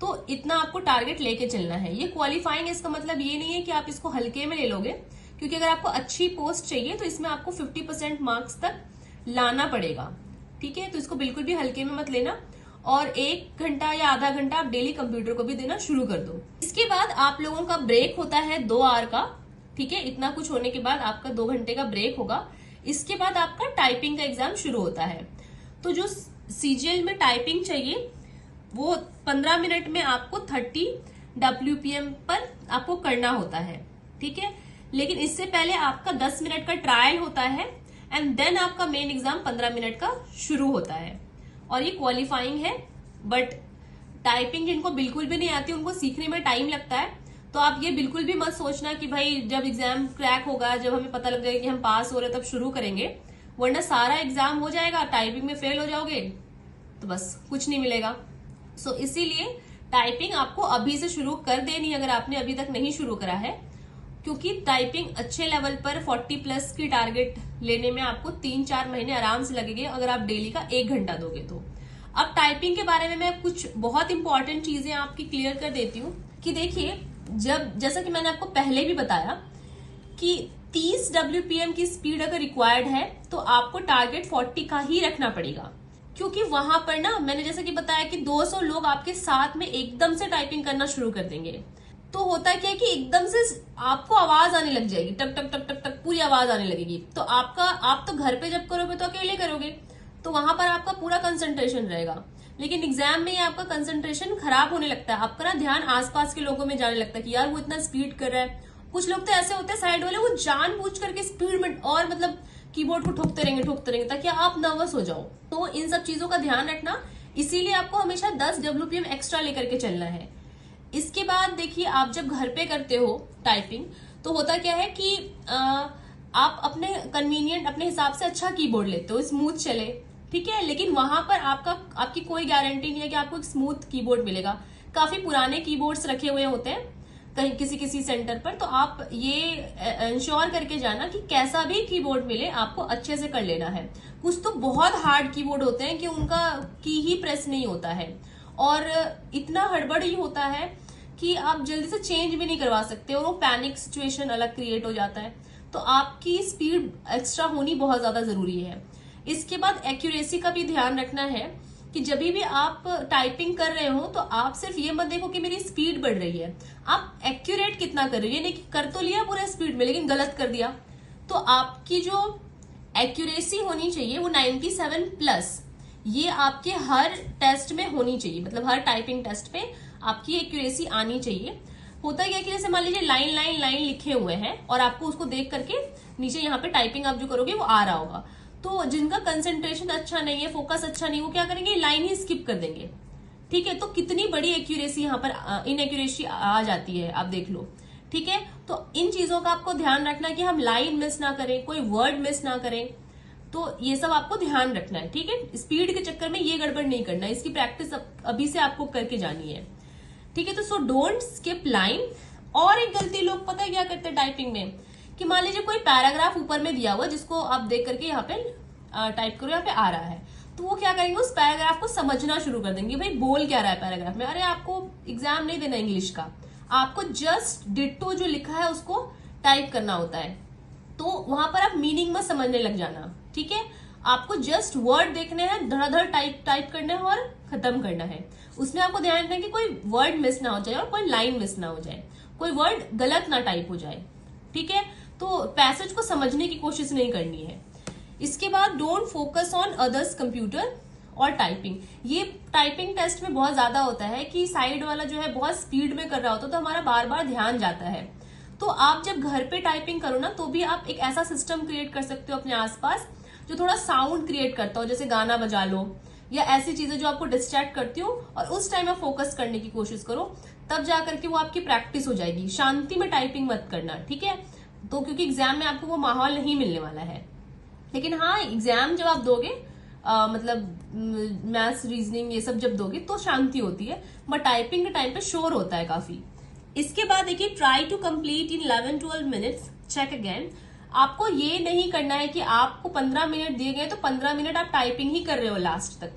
तो इतना आपको टारगेट लेके चलना है। ये क्वालिफाइंग, इसका मतलब ये नहीं है कि आप इसको हल्के में ले लोगे, क्योंकि अगर आपको अच्छी पोस्ट चाहिए तो इसमें आपको 50% मार्क्स तक लाना पड़ेगा, ठीक है। तो इसको बिल्कुल भी हल्के में मत लेना, और 1 घंटा या आधा घंटा आप डेली कंप्यूटर को भी देना शुरू कर दो। इसके बाद आप लोगों का ब्रेक होता है 2 आवर का, ठीक है। इतना कुछ होने के बाद आपका 2 घंटे का ब्रेक होगा। इसके बाद आपका टाइपिंग का एग्जाम शुरू होता है। तो जो सीजीएल में टाइपिंग चाहिए वो 15 मिनट में आपको 30 WPM पर आपको करना होता है, ठीक है। लेकिन इससे पहले आपका 10 मिनट का ट्रायल होता है, एंड देन आपका मेन एग्जाम 15 मिनट का शुरू होता है, और ये क्वालिफाइंग है। बट टाइपिंग जिनको बिल्कुल भी नहीं आती, उनको सीखने में टाइम लगता है, तो आप ये बिल्कुल भी मत सोचना कि भाई जब एग्जाम क्रैक होगा, जब हमें पता लग जाएगा कि हम पास हो रहे तब शुरू करेंगे, वरना सारा एग्जाम हो जाएगा, टाइपिंग में फेल हो जाओगे तो बस कुछ नहीं मिलेगा। सो इसीलिए टाइपिंग आपको अभी से शुरू कर देनी, अगर आपने अभी तक नहीं शुरू करा है, क्योंकि टाइपिंग अच्छे लेवल पर 40+ की टारगेट लेने में आपको 3-4 महीने आराम से लगेंगे, अगर आप डेली का 1 घंटा दोगे तो। अब टाइपिंग के बारे में मैं कुछ बहुत इंपॉर्टेंट चीजें आपकी क्लियर कर देती हूँ कि देखिए, जैसा कि मैंने आपको पहले भी बताया कि 30 WPM की स्पीड अगर रिक्वायर्ड है तो आपको टारगेट 40 का ही रखना पड़ेगा, क्योंकि वहां पर ना मैंने जैसा कि बताया कि 200 लोग आपके साथ में एकदम से टाइपिंग करना शुरू कर देंगे। तो होता क्या है कि एकदम से आपको आवाज आने लग जाएगी, टक टक टक टक टक पूरी आवाज आने लगेगी। तो आप तो घर पे जब करोगे तो अकेले करोगे, तो वहां पर आपका पूरा कंसंट्रेशन रहेगा। लेकिन एग्जाम में आपका कंसंट्रेशन खराब होने लगता है, आपका ना ध्यान आसपास के लोगों में जाने लगता है कि यार वो इतना स्पीड कर रहा है। कुछ लोग तो ऐसे होते हैं साइड वाले, वो जानबूझ करके स्पीड में और मतलब कीबोर्ड को ठोकते रहेंगे ताकि आप नर्वस हो जाओ। तो इन सब चीजों का ध्यान रखना, इसीलिए आपको हमेशा 10 WPM एक्स्ट्रा लेकर के चलना है। इसके बाद देखिए, आप जब घर पे करते हो टाइपिंग तो होता क्या है कि आप अपने कन्वीनियंट, अपने हिसाब से अच्छा कीबोर्ड लेते हो, स्मूथ चले, ठीक है। लेकिन वहां पर आपकी कोई गारंटी नहीं है कि आपको एक स्मूथ कीबोर्ड मिलेगा। काफी पुराने कीबोर्ड्स रखे हुए होते हैं कहीं किसी सेंटर पर, तो आप ये इंश्योर करके जाना कि कैसा भी कीबोर्ड मिले आपको अच्छे से कर लेना है। कुछ तो बहुत हार्ड कीबोर्ड होते हैं कि उनका की ही प्रेस नहीं होता है, और इतना हड़बड़ ही होता है कि आप जल्दी से चेंज भी नहीं करवा सकते, और वो पैनिक सिचुएशन अलग क्रिएट हो जाता है। तो आपकी स्पीड एक्स्ट्रा होनी बहुत ज्यादा जरूरी है। इसके बाद एक्यूरेसी का भी ध्यान रखना है कि जब भी आप टाइपिंग कर रहे हो तो आप सिर्फ ये मत देखो कि मेरी स्पीड बढ़ रही है, आप एक्यूरेट कितना कर रहे हो। ये नहीं कि कर तो लिया पूरा स्पीड में लेकिन गलत कर दिया। तो आपकी जो एक्यूरेसी होनी चाहिए वो 97+, ये आपके हर टेस्ट में होनी चाहिए, मतलब हर टाइपिंग टेस्ट पे आपकी एक्यूरेसी आनी चाहिए। होता क्या कि जैसे मान लीजिए लाइन लिखे हुए हैं और आपको उसको देख करके नीचे यहाँ पे टाइपिंग आप जो करोगे वो आ रहा होगा, तो जिनका कंसंट्रेशन अच्छा नहीं है, फोकस अच्छा नहीं, वो क्या करेंगे, लाइन ही स्किप कर देंगे, ठीक है। तो कितनी बड़ी एक्यूरेसी यहाँ पर इनएक्यूरेसी आ जाती है, आप देख लो, ठीक है। तो इन चीजों का आपको ध्यान रखना कि हम लाइन मिस ना करें, कोई वर्ड मिस ना करें, तो ये सब आपको ध्यान रखना है, ठीक है। स्पीड के चक्कर में ये गड़बड़ नहीं करना, इसकी प्रैक्टिस अभी से आपको करके जानी है, ठीक है। तो सो डोंट स्किप लाइन। और एक गलती लोग पता है क्या करते हैं टाइपिंग में, कि मान लीजिए कोई पैराग्राफ ऊपर में दिया हुआ जिसको आप देख करके यहाँ पे टाइप करो, यहाँ पे आ रहा है, तो वो क्या करेंगे, उस पैराग्राफ को समझना शुरू कर देंगे, भाई बोल क्या रहा है पैराग्राफ में। अरे आपको एग्जाम नहीं देना इंग्लिश का, आपको जस्ट डिट्टो जो लिखा है उसको टाइप करना होता है। तो वहां पर आप मीनिंग में समझने लग जाना, ठीक है। आपको जस्ट वर्ड देखने हैं, धड़ाधड़ टाइप करना है और खत्म करना है। उसमें आपको ध्यान रखना है कि कोई वर्ड मिस ना हो जाए और कोई लाइन मिस ना हो जाए, कोई वर्ड गलत ना टाइप हो जाए, ठीक है। तो पैसेज को समझने की कोशिश नहीं करनी है। इसके बाद don't focus on others computer और टाइपिंग। ये टाइपिंग टेस्ट में बहुत ज्यादा होता है कि साइड वाला जो है बहुत स्पीड में कर रहा होता है, तो हमारा बार बार ध्यान जाता है। तो आप जब घर पे टाइपिंग करो ना, तो भी आप एक ऐसा सिस्टम क्रिएट कर सकते हो अपने आसपास जो थोड़ा साउंड क्रिएट करता हो, जैसे गाना बजा लो या ऐसी चीजें जो आपको डिस्ट्रैक्ट करती हो, और उस टाइम आप फोकस करने की कोशिश करो, तब जाकर के वो आपकी प्रैक्टिस हो जाएगी। शांति में टाइपिंग मत करना, ठीक है। तो क्योंकि एग्जाम में आपको वो माहौल नहीं मिलने वाला है। लेकिन हाँ, एग्जाम जब आप दोगे मतलब मैथ्स, रीजनिंग ये सब जब दोगे तो शांति होती है, बट टाइपिंग के टाइम पे शोर होता है काफी। इसके बाद देखिए, try to complete in 11-12 minutes, check again. आपको ये नहीं करना है कि आपको 15 मिनट दिए गए तो 15 मिनट आप टाइपिंग ही कर रहे हो लास्ट तक।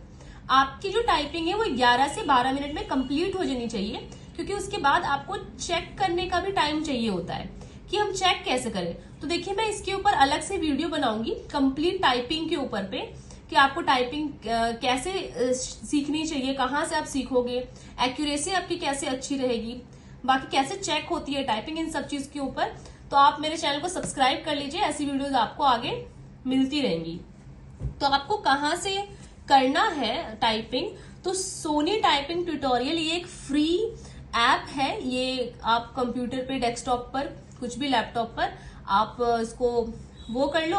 आपकी जो टाइपिंग है वो 11 से 12 मिनट में कंप्लीट हो जानी चाहिए, क्योंकि उसके बाद आपको चेक करने का भी टाइम चाहिए होता है कि हम चेक कैसे करें। तो देखिए, मैं इसके ऊपर अलग से वीडियो बनाऊंगी कंप्लीट टाइपिंग के ऊपर पे, कि आपको टाइपिंग कैसे सीखनी चाहिए, कहाँ से आप सीखोगे, एक्यूरेसी आपकी कैसे अच्छी रहेगी, बाकी कैसे चेक होती है टाइपिंग, इन सब चीज के ऊपर। तो आप मेरे चैनल को सब्सक्राइब कर लीजिए, ऐसी वीडियोस आपको आगे मिलती रहेंगी। तो आपको कहाँ से करना है टाइपिंग, तो सोनी टाइपिंग ट्यूटोरियल, ये एक फ्री ऐप है। ये आप कंप्यूटर पे, डेस्कटॉप पर, कुछ भी लैपटॉप पर आप इसको वो कर लो,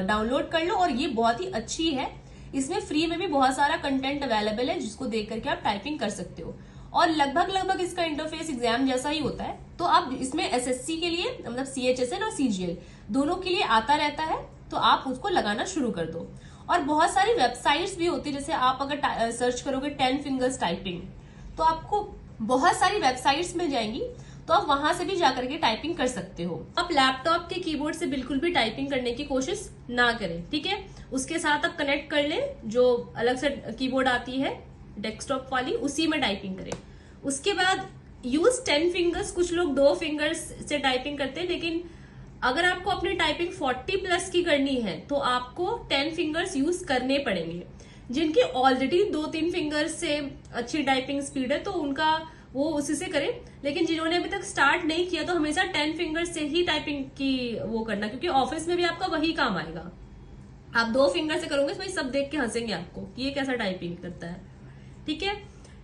डाउनलोड कर लो, और ये बहुत ही अच्छी है। इसमें फ्री में भी बहुत सारा कंटेंट अवेलेबल है जिसको देख करके आप टाइपिंग कर सकते हो, और लगभग इसका इंटरफेस एग्जाम जैसा ही होता है। तो आप इसमें एसएससी के लिए, मतलब CHSL और CGL दोनों के लिए आता रहता है, तो आप उसको लगाना शुरू कर दो। और बहुत सारी वेबसाइट्स भी होती है, जैसे आप अगर सर्च करोगे 10 फिंगर्स टाइपिंग, तो आपको बहुत सारी वेबसाइट्स मिल जाएंगी, तो आप वहां से भी जाकर के टाइपिंग कर सकते हो। आप लैपटॉप के कीबोर्ड से बिल्कुल भी टाइपिंग करने की कोशिश ना करें, ठीक है। उसके साथ आप कनेक्ट कर लें, जो अलग से कीबोर्ड आती है डेस्कटॉप वाली, उसी में टाइपिंग करें। उसके बाद यूज 10 फिंगर्स। कुछ लोग 2 फिंगर्स से टाइपिंग करते हैं, लेकिन अगर आपको अपनी टाइपिंग 40+ की करनी है तो आपको 10 फिंगर्स यूज करने पड़ेंगे। जिनकी ऑलरेडी 2-3 फिंगर्स से अच्छी टाइपिंग स्पीड है तो उनका वो उसी से करें, लेकिन जिन्होंने अभी तक स्टार्ट नहीं किया तो हमेशा 10 फिंगर्स से ही टाइपिंग की वो करना, क्योंकि ऑफिस में भी आपका वही काम आएगा। आप 2 फिंगर से करोगे तो भाई सब देख के हंसेंगे आपको कि ये कैसा टाइपिंग करता है, ठीक है।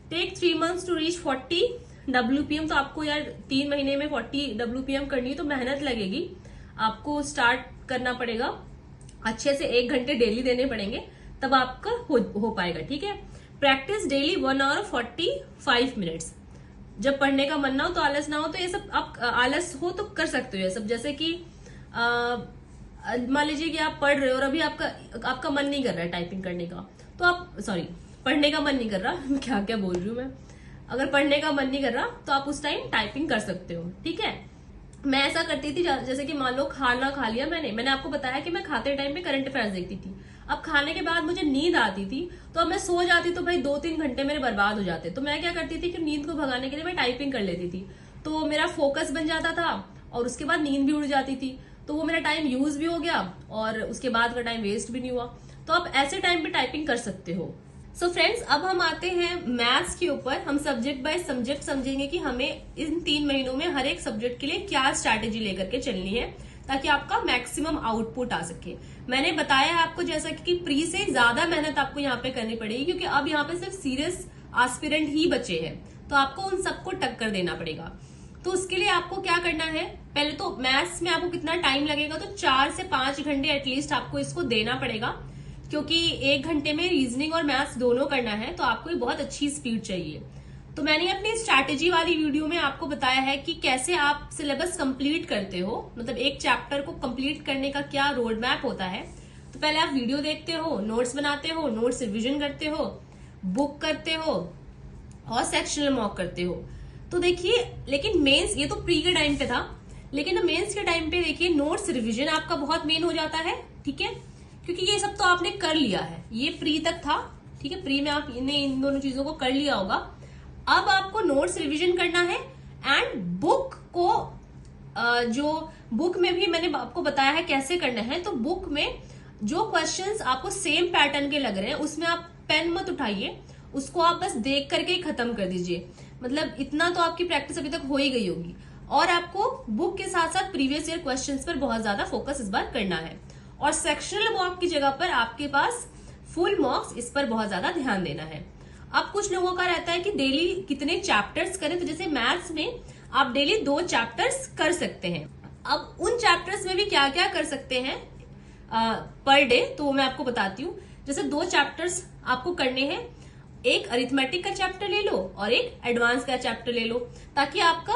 Take 3 months to reach 40 WPM। तो आपको यार 3 महीने में 40 WPM करनी है, तो मेहनत लगेगी। आपको स्टार्ट करना पड़ेगा, अच्छे से 1 घंटे डेली देने पड़ेंगे, तब आपका हो पाएगा, ठीक है। Practice daily 1 hour 45 minutes। जब पढ़ने का मन ना हो तो आलस ना हो, तो ये सब आप आलस हो तो कर सकते हो ये सब। जैसे कि मान लीजिए कि आप पढ़ रहे हो और अभी आपका मन नहीं कर रहा है टाइपिंग करने का, तो आप पढ़ने का मन नहीं कर रहा क्या क्या बोल रही हूँ मैं। अगर पढ़ने का मन नहीं कर रहा तो आप उस टाइम टाइपिंग कर सकते हो, ठीक है। मैं ऐसा करती थी, जैसे कि मान लो खाना खा लिया मैंने आपको बताया कि मैं खाते टाइम पे करंट अफेयर्स देखती थी। अब खाने के बाद मुझे नींद आती थी, तो अब मैं सो जाती तो भाई 2-3 घंटे मेरे बर्बाद हो जाते। तो मैं क्या करती थी कि नींद को भगाने के लिए मैं टाइपिंग कर लेती थी, तो मेरा फोकस बन जाता था और उसके बाद नींद भी उड़ जाती थी, तो वो मेरा टाइम यूज भी हो गया और उसके बाद का टाइम वेस्ट भी नहीं हुआ। तो आप ऐसे टाइम पे टाइपिंग कर सकते हो। सो फ्रेंड्स, अब हम आते हैं मैथ्स के ऊपर। हम सब्जेक्ट बाय सब्जेक्ट समझेंगे कि हमें इन 3 महीनों में हर एक सब्जेक्ट के लिए क्या स्ट्रैटेजी लेकर के चलनी है, ताकि आपका मैक्सिमम आउटपुट आ सके। मैंने बताया है आपको जैसा कि प्री से ज्यादा मेहनत आपको यहाँ पे करनी पड़ेगी, क्योंकि अब यहाँ पे सिर्फ सीरियस एस्पिरेंट ही बचे हैं, तो आपको उन सबको टक्कर देना पड़ेगा। तो उसके लिए आपको क्या करना है, पहले तो मैथ्स में आपको कितना टाइम लगेगा, तो 4 से 5 घंटे एटलीस्ट आपको इसको देना पड़ेगा, क्योंकि 1 घंटे में रीजनिंग और मैथ्स दोनों करना है, तो आपको बहुत अच्छी स्पीड चाहिए। तो मैंने अपनी स्ट्रैटेजी वाली वीडियो में आपको बताया है कि कैसे आप सिलेबस कंप्लीट करते हो, मतलब एक चैप्टर को कंप्लीट करने का क्या रोड मैप होता है। तो पहले आप वीडियो देखते हो, नोट्स बनाते हो, नोट्स रिविजन करते हो, बुक करते हो और सेक्शनल मॉक करते हो। तो देखिए, लेकिन मेंस, ये तो प्री के टाइम पे था, लेकिन मेंस के टाइम पे देखिए नोट्स रिविजन आपका बहुत मेन हो जाता है, ठीक है, क्योंकि ये सब तो आपने कर लिया है, ये प्री तक था, ठीक है। प्री में आपने इन दोनों चीजों को कर लिया होगा। अब आपको नोट्स रिवीजन करना है एंड बुक को जो बुक में भी मैंने आपको बताया है कैसे करना है। तो बुक में जो क्वेश्चंस आपको सेम पैटर्न के लग रहे हैं उसमें आप पेन मत उठाइए, उसको आप बस देख करके ही खत्म कर दीजिए। मतलब इतना तो आपकी प्रैक्टिस अभी तक हो ही गई होगी, और आपको बुक के साथ साथ प्रीवियस ईयर क्वेश्चंस पर बहुत ज्यादा फोकस इस बार करना है। और सेक्शनल मॉक की जगह पर आपके पास फुल मॉक्स, इस पर बहुत ज्यादा ध्यान देना है। अब कुछ लोगों का रहता है कि डेली कितने चैप्टर्स करें, तो जैसे मैथ्स में आप डेली 2 चैप्टर्स कर सकते हैं। अब उन चैप्टर्स में भी क्या क्या कर सकते हैं पर डे, तो मैं आपको बताती हूँ। जैसे 2 चैप्टर्स आपको करने हैं, एक अरिथमेटिक का चैप्टर ले लो और एक एडवांस का चैप्टर ले लो, ताकि आपका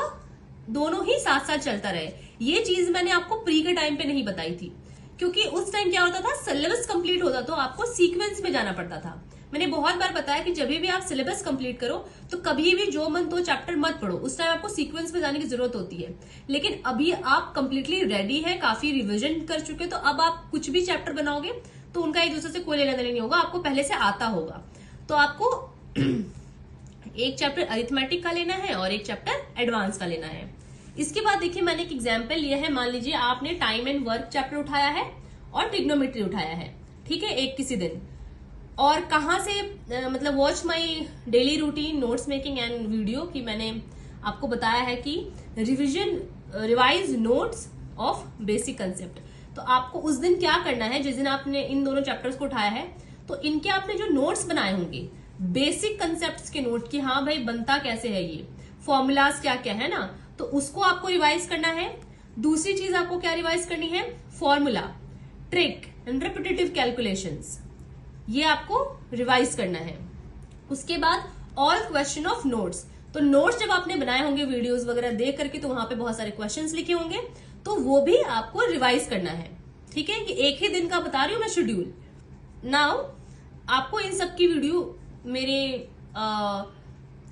दोनों ही साथ साथ चलता रहे। ये चीज मैंने आपको प्री के टाइम पे नहीं बताई थी, क्योंकि उस टाइम क्या होता था, सिलेबस कंप्लीट होता तो आपको सीक्वेंस में जाना पड़ता था। मैंने बहुत बार बताया कि जब भी आप सिलेबस कंप्लीट करो तो कभी भी जो मन तो चैप्टर मत पढ़ो, उस टाइम आपको सीक्वेंस में जाने की जरूरत होती है। लेकिन अभी आप कंप्लीटली रेडी है, काफी रिविजन कर चुके, तो अब आप कुछ भी चैप्टर बनाओगे तो उनका एक दूसरे से कोई लेना देना नहीं होगा, आपको पहले से आता होगा। तो आपको एक चैप्टर अरिथमेटिक का लेना है और एक चैप्टर एडवांस का लेना है। इसके बाद देखिए, मैंने एक एग्जाम्पल लिया है। मान लीजिए आपने टाइम एंड वर्क चैप्टर उठाया है और ट्रिग्नोमेट्री उठाया है, ठीक है, एक किसी दिन। और कहाँ से, मतलब watch my daily routine notes making and video की मैंने आपको बताया है कि revise notes of basic concept. तो आपको उस दिन क्या करना है, जिस दिन आपने इन दोनों चैप्टर्स को उठाया है, तो इनके आपने जो नोट्स बनाए होंगे बेसिक कंसेप्ट्स के नोट, कि हाँ भाई बनता कैसे है, ये फॉर्मूलाज क्या क्या है ना, तो उसको आपको रिवाइज करना है। दूसरी चीज आपको क्या रिवाइज करनी है, formula, trick and repetitive calculations, ये आपको रिवाइज करना है। उसके बाद ऑल क्वेश्चन ऑफ नोट्स, तो नोट्स जब आपने बनाए होंगे वीडियोस वगैरह देख करके, तो वहां पे बहुत सारे क्वेश्चंस लिखे होंगे, तो वो भी आपको रिवाइज करना है। ठीक है, कि एक ही दिन का बता रही हूं मैं शेड्यूल। नाउ आपको इन सब की वीडियो मेरे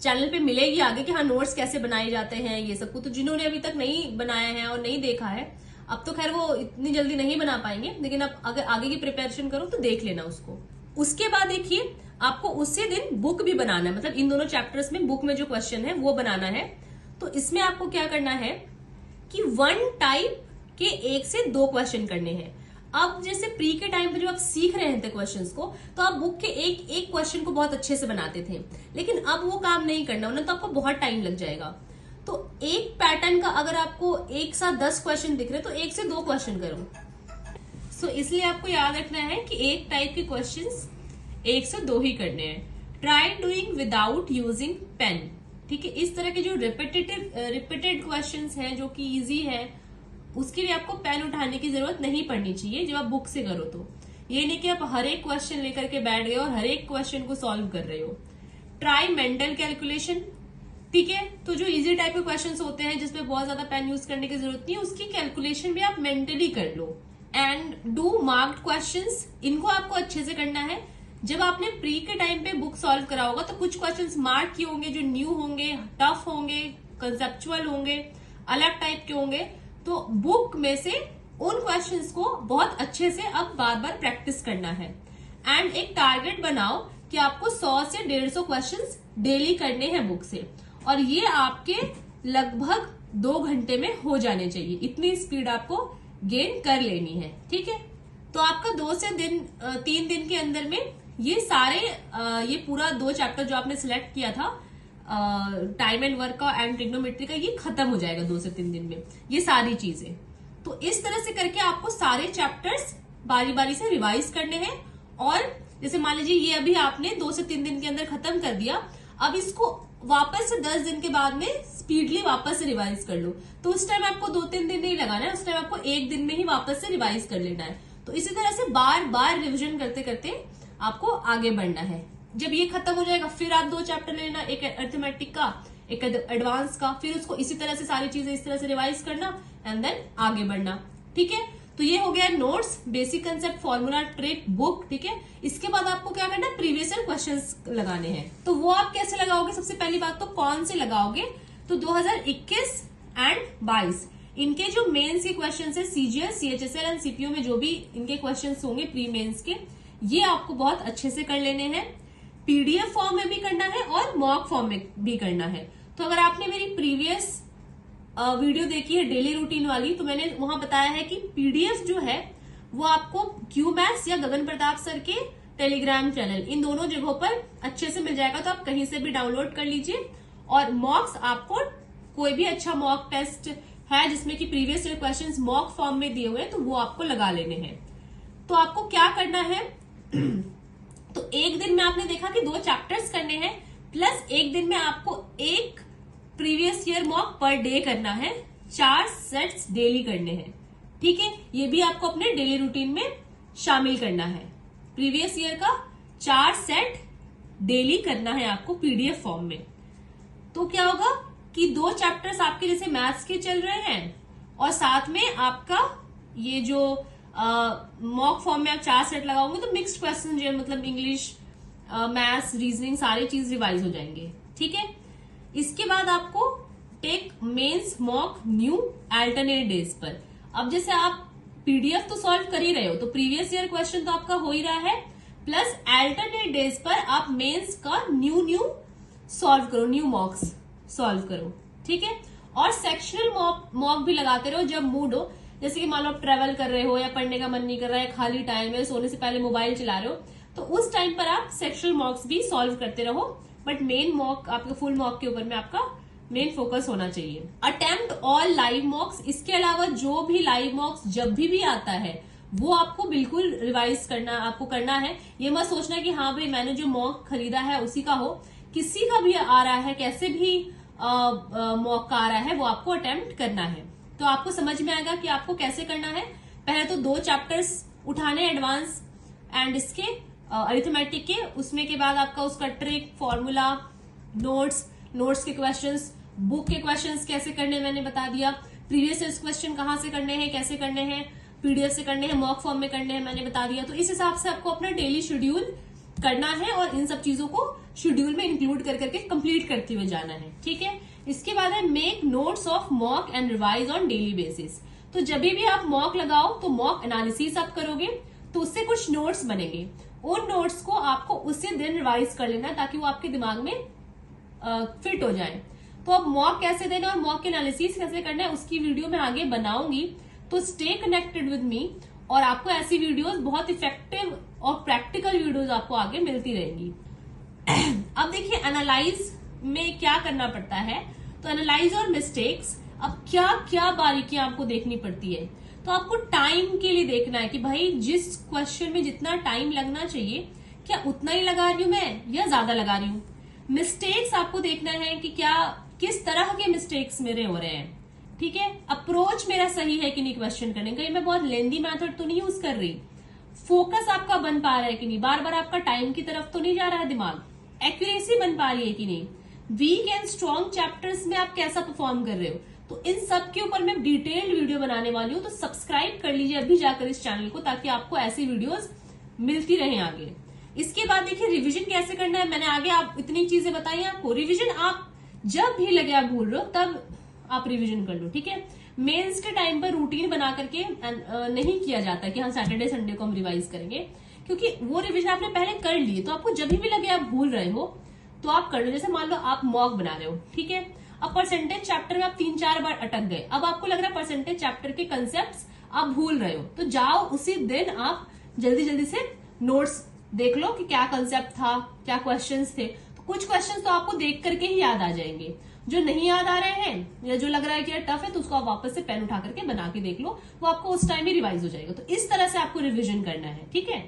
चैनल पे मिलेगी आगे, कि हाँ नोट्स कैसे बनाए जाते हैं ये सब कुछ। तो जिन्होंने अभी तक नहीं बनाया है और नहीं देखा है, अब तो खैर वो इतनी जल्दी नहीं बना पाएंगे, लेकिन अब अगर आगे की प्रिपरेशन करो तो देख लेना उसको। उसके बाद देखिए, आपको उसी दिन बुक भी बनाना है, मतलब इन दोनों चैप्टर्स में बुक में जो क्वेश्चन है वो बनाना है। तो इसमें आपको क्या करना है कि वन टाइप के 1 से 2 क्वेश्चन करने हैं। अब जैसे प्री के टाइम पे जब आप सीख रहे थे क्वेश्चंस को, तो आप बुक के एक एक क्वेश्चन को बहुत अच्छे से बनाते थे, लेकिन अब वो काम नहीं करना, उन्हें तो आपको बहुत टाइम लग जाएगा। तो एक पैटर्न का अगर आपको एक साथ 10 क्वेश्चन दिख रहे तो 1 से 2 क्वेश्चन करो। सो इसलिए आपको याद रखना है कि एक टाइप के क्वेश्चंस 1 से 2 ही करने हैं। Try doing without using pen, ठीक है। इस तरह के जो रिपीटेड क्वेश्चंस हैं जो कि इजी है, उसके लिए आपको पेन उठाने की जरूरत नहीं पड़नी चाहिए जब आप बुक से करो। तो ये नहीं कि आप हर एक क्वेश्चन लेकर के बैठ गए और हर एक क्वेश्चन को सॉल्व कर रहे हो। ट्राई मेंटल कैलकुलेशन, ठीक है। तो जो इजी टाइप के क्वेश्चंस होते हैं जिसमें बहुत ज्यादा पेन यूज करने की जरूरत नहीं है, उसकी कैलकुलेशन भी आप मेंटली कर लो। एंड डू मार्क्ड क्वेश्चंस, इनको आपको अच्छे से करना है। जब आपने प्री के टाइम पे बुक सॉल्व करा होगा तो कुछ क्वेश्चंस मार्क किए होंगे जो न्यू होंगे, टफ होंगे, कंसेप्चुअल होंगे, अलग टाइप के होंगे। तो बुक में से उन क्वेश्चंस को बहुत अच्छे से अब बार बार प्रैक्टिस करना है। एंड एक टारगेट बनाओ कि आपको 100 से 150 क्वेश्चंस डेली करने हैं बुक से, और ये आपके लगभग 2 घंटे में हो जाने चाहिए। इतनी स्पीड आपको गेन कर लेनी है, ठीक है। तो आपका 2 से 3 दिन के अंदर में ये सारे ये पूरा 2 चैप्टर जो आपने सिलेक्ट किया था, टाइम एंड वर्क का एंड ट्रिग्नोमेट्री का, ये खत्म हो जाएगा 2 से 3 दिन में, ये सारी चीजें। तो इस तरह से करके आपको सारे चैप्टर्स बारी बारी से रिवाइज करने हैं। और जैसे मान लीजिए ये अभी आपने 2 से 3 दिन के अंदर खत्म कर दिया, अब इसको वापस से 10 दिन के बाद में स्पीडली वापस से रिवाइज कर लो। तो उस टाइम आपको 2-3 दिन नहीं लगाना है, उस टाइम आपको 1 दिन में ही वापस से रिवाइज कर लेना है। तो इसी तरह से बार बार रिविजन करते करते आपको आगे बढ़ना है। जब ये खत्म हो जाएगा फिर आप 2 चैप्टर लेना, एक अरिथमेटिक का, एक एडवांस का, फिर उसको इसी तरह से सारी चीजें इस तरह से रिवाइज करना एंड देन आगे बढ़ना, ठीक है। तो ये हो गया notes, basic concept, formula, trick, book, ठीक है। इसके बाद आपको क्या करना है, प्रीवियस ईयर क्वेश्चंस लगाने हैं। तो वो आप कैसे लगाओगे, सबसे पहली बात तो कौन से लगाओगे, तो 2021 एंड 22 इनके जो मेंस के क्वेश्चंस है, सीजीएल, सीएचएसएल एंड सीपीयू में जो भी इनके क्वेश्चंस होंगे प्री मेंस के, ये आपको बहुत अच्छे से कर लेने हैं। पीडीएफ फॉर्म में भी करना है और मॉक फॉर्म में भी करना है। तो अगर आपने मेरी प्रीवियस वीडियो देखी है डेली रूटीन वाली, तो मैंने वहां बताया है कि पीडीएफ जो है वो आपको क्यूमैक्स या गगन प्रताप सर के टेलीग्राम चैनल, इन दोनों जगहों पर अच्छे से मिल जाएगा। तो आप कहीं से भी डाउनलोड कर लीजिए। और मॉक्स आपको कोई भी अच्छा मॉक टेस्ट है जिसमें कि previous year questions mock form में दिए हुए हैं, तो वो आपको लगा लेने हैं। तो आपको क्या करना है, तो एक दिन में आपने देखा कि 2 चैप्टर्स करने हैं, प्लस एक दिन में आपको एक previous year mock per day करना है, 4 सेट्स डेली करने हैं, ठीक है। ये भी आपको अपने डेली रूटीन में शामिल करना है। प्रीवियस ईयर का 4 सेट डेली करना है आपको पीडीएफ फॉर्म में। तो क्या होगा कि 2 चैप्टर्स आपके जैसे मैथ्स के चल रहे हैं और साथ में आपका ये जो मॉक फॉर्म में आप 4 सेट लगाओगे तो मिक्स्ड क्वेश्चन जो मतलब इंग्लिश, मैथ्स, रीजनिंग सारी चीज रिवाइज हो जाएंगे। ठीक है, इसके बाद आपको take mains mock new alternate days पर। अब जैसे आप पीडीएफ तो सॉल्व कर ही रहे हो, तो प्रीवियस ईयर क्वेश्चन तो आपका हो ही रहा है, प्लस अल्टरनेट डेज पर आप मेंस का न्यू सॉल्व करो, न्यू मॉक्स सॉल्व करो। ठीक है, और सेक्शनल मॉक भी लगाते रहो जब मूड हो, जैसे कि मान लो आप ट्रेवल कर रहे हो या पढ़ने का मन नहीं कर रहा है, खाली टाइम है, सोने से पहले मोबाइल चला रहे हो, तो उस टाइम पर आप सेक्शनल मॉक्स भी सॉल्व करते रहो। बट मेन मॉक आपका फुल मॉक के ऊपर में आपका मेन फोकस होना चाहिए। अटेम्प्ट ऑल लाइव मॉक्स, इसके अलावा जो भी लाइव मॉक्स जब भी आता है वो आपको बिल्कुल रिवाइज करना है। ये मत सोचना कि हाँ भाई मैंने जो मॉक खरीदा है उसी का हो, किसी का भी आ रहा है, कैसे भी मॉक का आ रहा है, वो आपको अटेम्प्ट करना है। तो आपको समझ में आएगा कि आपको कैसे करना है। पहले तो 2 चैप्टर्स उठाने एडवांस एंड इसके अरिथमेटिक के, उसमें के बाद आपका उसका ट्रिक, फॉर्मूला, नोट्स के क्वेश्चंस, बुक के क्वेश्चंस कैसे करने मैंने बता दिया, प्रीवियस ईयर क्वेश्चन कहाँ से करने हैं, कैसे करने हैं, पीडीएफ से करने हैं, मॉक फॉर्म में करने हैं, मैंने बता दिया। तो इस हिसाब से आपको अपना डेली शेड्यूल करना है और इन सब चीजों को शेड्यूल में इंक्लूड करके कंप्लीट करते हुए जाना है। ठीक है, इसके बाद है make notes of mock and revise on daily basis. तो जब भी आप मॉक लगाओ तो मॉक एनालिसिस आप करोगे तो उससे कुछ नोट्स बनेंगे, उन नोट्स को आपको उसी दिन रिवाइज कर लेना ताकि वो आपके दिमाग में फिट हो जाए। तो अब मॉक कैसे देना और मॉक एनालिसिस कैसे करना है उसकी वीडियो मैं आगे बनाऊंगी, तो स्टे कनेक्टेड विद मी और आपको ऐसी वीडियोस बहुत इफेक्टिव और प्रैक्टिकल वीडियोस आपको आगे मिलती रहेंगी। अब देखिए एनालाइज में क्या करना पड़ता है, तो एनालाइज और मिस्टेक्स, अब क्या क्या बारीकियां आपको देखनी पड़ती है। तो आपको टाइम के लिए देखना है कि भाई जिस क्वेश्चन में जितना टाइम लगना चाहिए क्या उतना ही लगा रही हूं मैं या ज्यादा लगा रही हूं। मिस्टेक्स आपको देखना है कि क्या किस तरह के मिस्टेक्स मेरे हो रहे हैं। ठीक है, अप्रोच मेरा सही है कि नहीं क्वेश्चन करने का, मैं बहुत लेंदी मेथड तो नहीं यूज कर रही, फोकस आपका बन पा रहा है कि नहीं, बार बार आपका टाइम की तरफ तो नहीं जा रहा है दिमाग, एक्यूरेसी बन पा रही है कि नहीं, वीक एंड स्ट्रॉन्ग चैप्टर्स में आप कैसा परफॉर्म कर रहे हो। तो इन सब के ऊपर मैं डिटेल्ड वीडियो बनाने वाली हूँ, तो सब्सक्राइब कर लीजिए अभी जाकर इस चैनल को ताकि आपको ऐसी वीडियोस मिलती रहे आगे। इसके बाद देखिए रिवीजन कैसे करना है, मैंने आगे आप इतनी चीजें बताई आपको। रिवीजन आप जब भी लगे आप भूल रहे हो तब आप रिवीजन कर लो। ठीक है, मेंस के टाइम पर रूटीन बना करके नहीं किया जाता कि हाँ सैटरडे संडे को हम रिवाइज करेंगे, क्योंकि वो रिवीजन आपने पहले कर लिए, तो आपको जब भी लगे आप भूल रहे हो तो आप कर लो। जैसे मान लो आप मॉक बना रहे हो, ठीक है, अब परसेंटेज चैप्टर में आप 3-4 बार अटक गए, अब आपको लग रहा है परसेंटेज चैप्टर के कंसेप्ट आप भूल रहे हो, तो जाओ उसी दिन आप जल्दी जल्दी से नोट्स देख लो कि क्या कंसेप्ट था, क्या क्वेश्चंस थे। तो कुछ क्वेश्चंस तो आपको देख करके ही याद आ जाएंगे, जो नहीं याद आ रहे हैं या जो लग रहा है कि यार टफ है तो उसको आप वापस से पेन उठा करके बना के देख लो, वो आपको उस टाइम ही रिवाइज हो जाएगा। तो इस तरह से आपको रिविजन करना है। ठीक है,